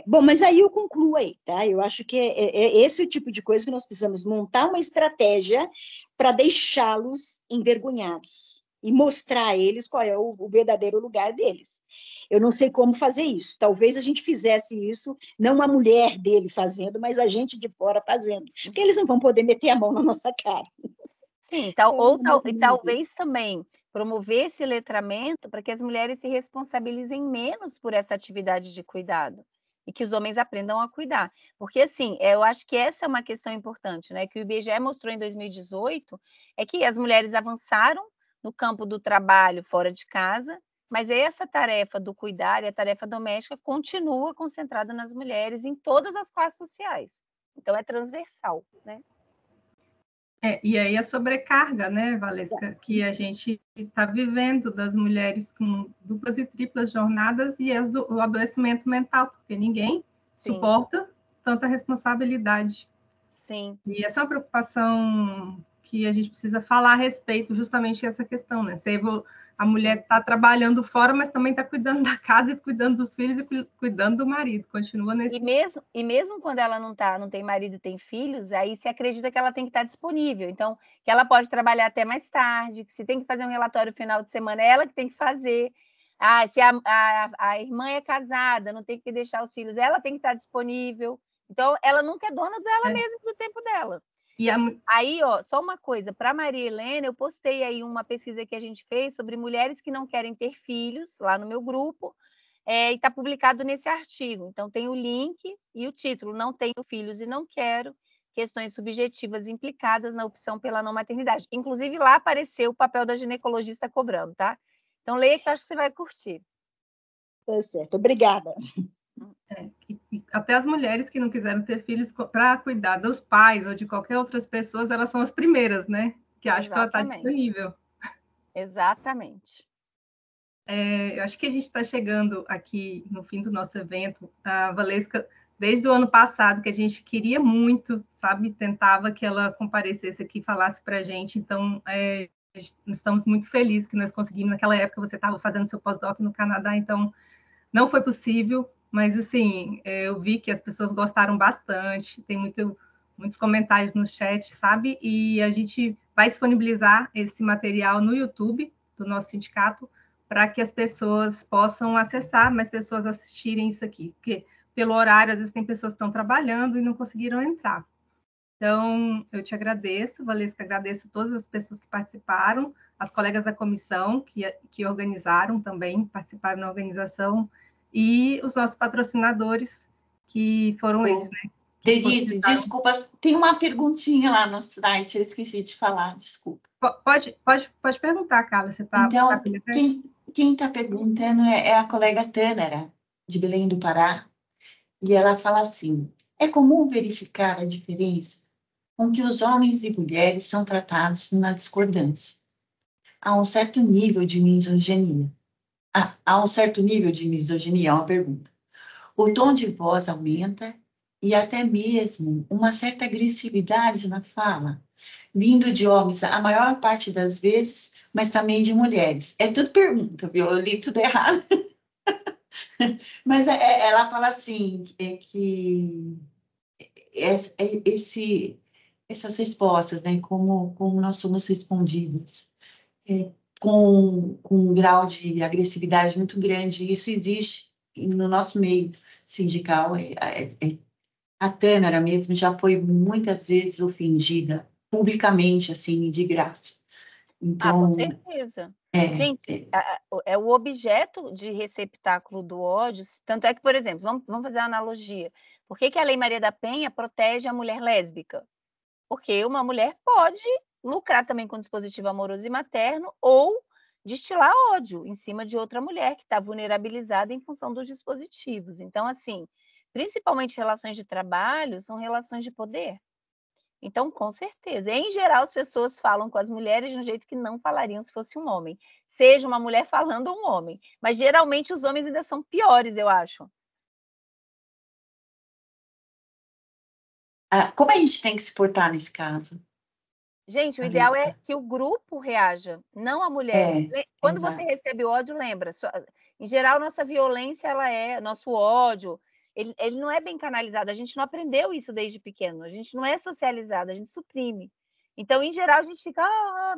Bom, mas aí eu concluo aí, tá? Eu acho que esse é o tipo de coisa que nós precisamos montar uma estratégia para deixá-los envergonhados e mostrar a eles qual é o verdadeiro lugar deles. Eu não sei como fazer isso. Talvez a gente fizesse isso, não a mulher dele fazendo, mas a gente de fora fazendo. Porque eles não vão poder meter a mão na nossa cara. Sim, talvez também promover esse letramento para que as mulheres se responsabilizem menos por essa atividade de cuidado e que os homens aprendam a cuidar. Porque, assim, eu acho que essa é uma questão importante, né? Que o IBGE mostrou em 2018, é que as mulheres avançaram no campo do trabalho fora de casa, mas essa tarefa do cuidar e a tarefa doméstica continua concentrada nas mulheres em todas as classes sociais. Então, é transversal, né? E aí a sobrecarga, né, Valesca, que a gente está vivendo das mulheres com duplas e triplas jornadas e o adoecimento mental, porque ninguém suporta tanta responsabilidade. Sim. E essa é uma preocupação que a gente precisa falar a respeito, justamente essa questão, né? A mulher está trabalhando fora, mas também está cuidando da casa e cuidando dos filhos e cuidando do marido, continua nesse... E mesmo quando ela não tem marido e tem filhos, aí se acredita que ela tem que estar disponível, então, que ela pode trabalhar até mais tarde, que se tem que fazer um relatório final de semana, é ela que tem que fazer. Se a irmã é casada, não tem que deixar os filhos, ela tem que estar disponível. Então, ela nunca é dona dela mesma, do tempo dela. Aí, ó, só uma coisa, para Maria Helena, eu postei aí uma pesquisa que a gente fez sobre mulheres que não querem ter filhos, lá no meu grupo, e está publicado nesse artigo. Então, tem o link e o título, Não Tenho Filhos e Não Quero, questões subjetivas implicadas na opção pela não maternidade. Inclusive, lá apareceu o papel da ginecologista cobrando, tá? Então, leia que eu acho que você vai curtir. Tá certo, obrigada. E até as mulheres que não quiseram ter filhos para cuidar dos pais ou de qualquer outras pessoas, elas são as primeiras, né? Que acham que ela está disponível. Exatamente. Eu acho que a gente está chegando aqui no fim do nosso evento. A Valesca, desde o ano passado, que a gente queria muito, sabe? Tentava que ela comparecesse aqui e falasse para a gente. Então, estamos muito felizes que nós conseguimos. Naquela época, você estava fazendo seu pós-doc no Canadá, então não foi possível. Mas, assim, eu vi que as pessoas gostaram bastante, tem muitos comentários no chat, sabe? E a gente vai disponibilizar esse material no YouTube do nosso sindicato para que as pessoas possam acessar, mais pessoas assistirem isso aqui, porque pelo horário, às vezes tem pessoas que estão trabalhando e não conseguiram entrar. Então, eu te agradeço, Valesca, agradeço todas as pessoas que participaram, as colegas da comissão que organizaram também, participaram na organização, e os nossos patrocinadores, que foram eles, né? Denise, desculpa, tem uma perguntinha lá no site, eu esqueci de falar, desculpa. Pode perguntar, Carla, você está... Então, quem está perguntando é a colega Tânara, de Belém do Pará, e ela fala assim, é comum verificar a diferença com que os homens e mulheres são tratados na discordância. Há um certo nível de misoginia. Há um certo nível de misoginia, é uma pergunta. O tom de voz aumenta e até mesmo uma certa agressividade na fala, vindo de homens a maior parte das vezes, mas também de mulheres. É tudo pergunta, viu? Eu li tudo errado. Mas ela fala assim, que essas respostas, né, como nós somos respondidas, com um grau de agressividade muito grande, isso existe no nosso meio sindical. A Tânara mesmo já foi muitas vezes ofendida publicamente, assim, de graça. Então, com certeza. Gente, é o objeto de receptáculo do ódio, tanto é que, por exemplo, vamos fazer uma analogia. Por que a Lei Maria da Penha protege a mulher lésbica? Porque uma mulher pode lucrar também com dispositivo amoroso e materno ou destilar ódio em cima de outra mulher que está vulnerabilizada em função dos dispositivos. Então, assim, principalmente relações de trabalho são relações de poder. Então, com certeza. Em geral, as pessoas falam com as mulheres de um jeito que não falariam se fosse um homem. Seja uma mulher falando ou um homem. Mas, geralmente, os homens ainda são piores, eu acho. Como a gente tem que se portar nesse caso? Gente, o ideal é que o grupo reaja, não a mulher. Quando você recebe ódio, lembra, em geral, nossa violência, nosso ódio, ele não é bem canalizado, a gente não aprendeu isso desde pequeno, a gente não é socializado, a gente suprime. Então, em geral, a gente fica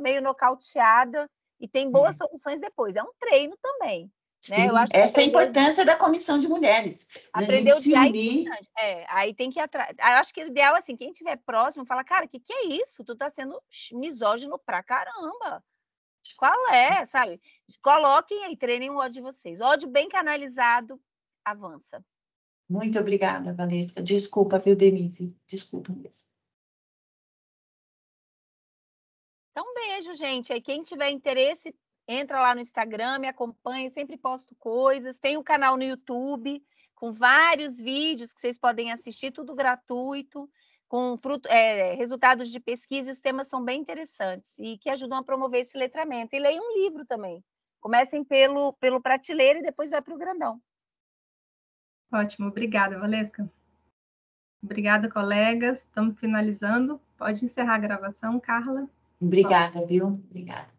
meio nocauteada e tem boas soluções depois. É um treino também. Sim, né? Eu acho essa é a importância da comissão de mulheres. Aprender o dia é importante. Aí tem que ir atrás. Eu acho que o ideal, assim, quem estiver próximo, fala, cara, o que é isso? Tu tá sendo misógino pra caramba. Qual é, sabe? Coloquem aí, treinem o ódio de vocês. Ódio bem canalizado, avança. Muito obrigada, Valesca. Desculpa, viu, Denise? Desculpa mesmo. Então, um beijo, gente. Aí, quem tiver interesse, entra lá no Instagram, me acompanha, sempre posto coisas. Tem um canal no YouTube com vários vídeos que vocês podem assistir, tudo gratuito, com resultados de pesquisa, e os temas são bem interessantes e que ajudam a promover esse letramento. E leiam um livro também. Comecem pelo prateleira e depois vai para o grandão. Ótimo, obrigada, Valesca. Obrigada, colegas. Estamos finalizando. Pode encerrar a gravação, Carla. Obrigada, viu? Obrigada.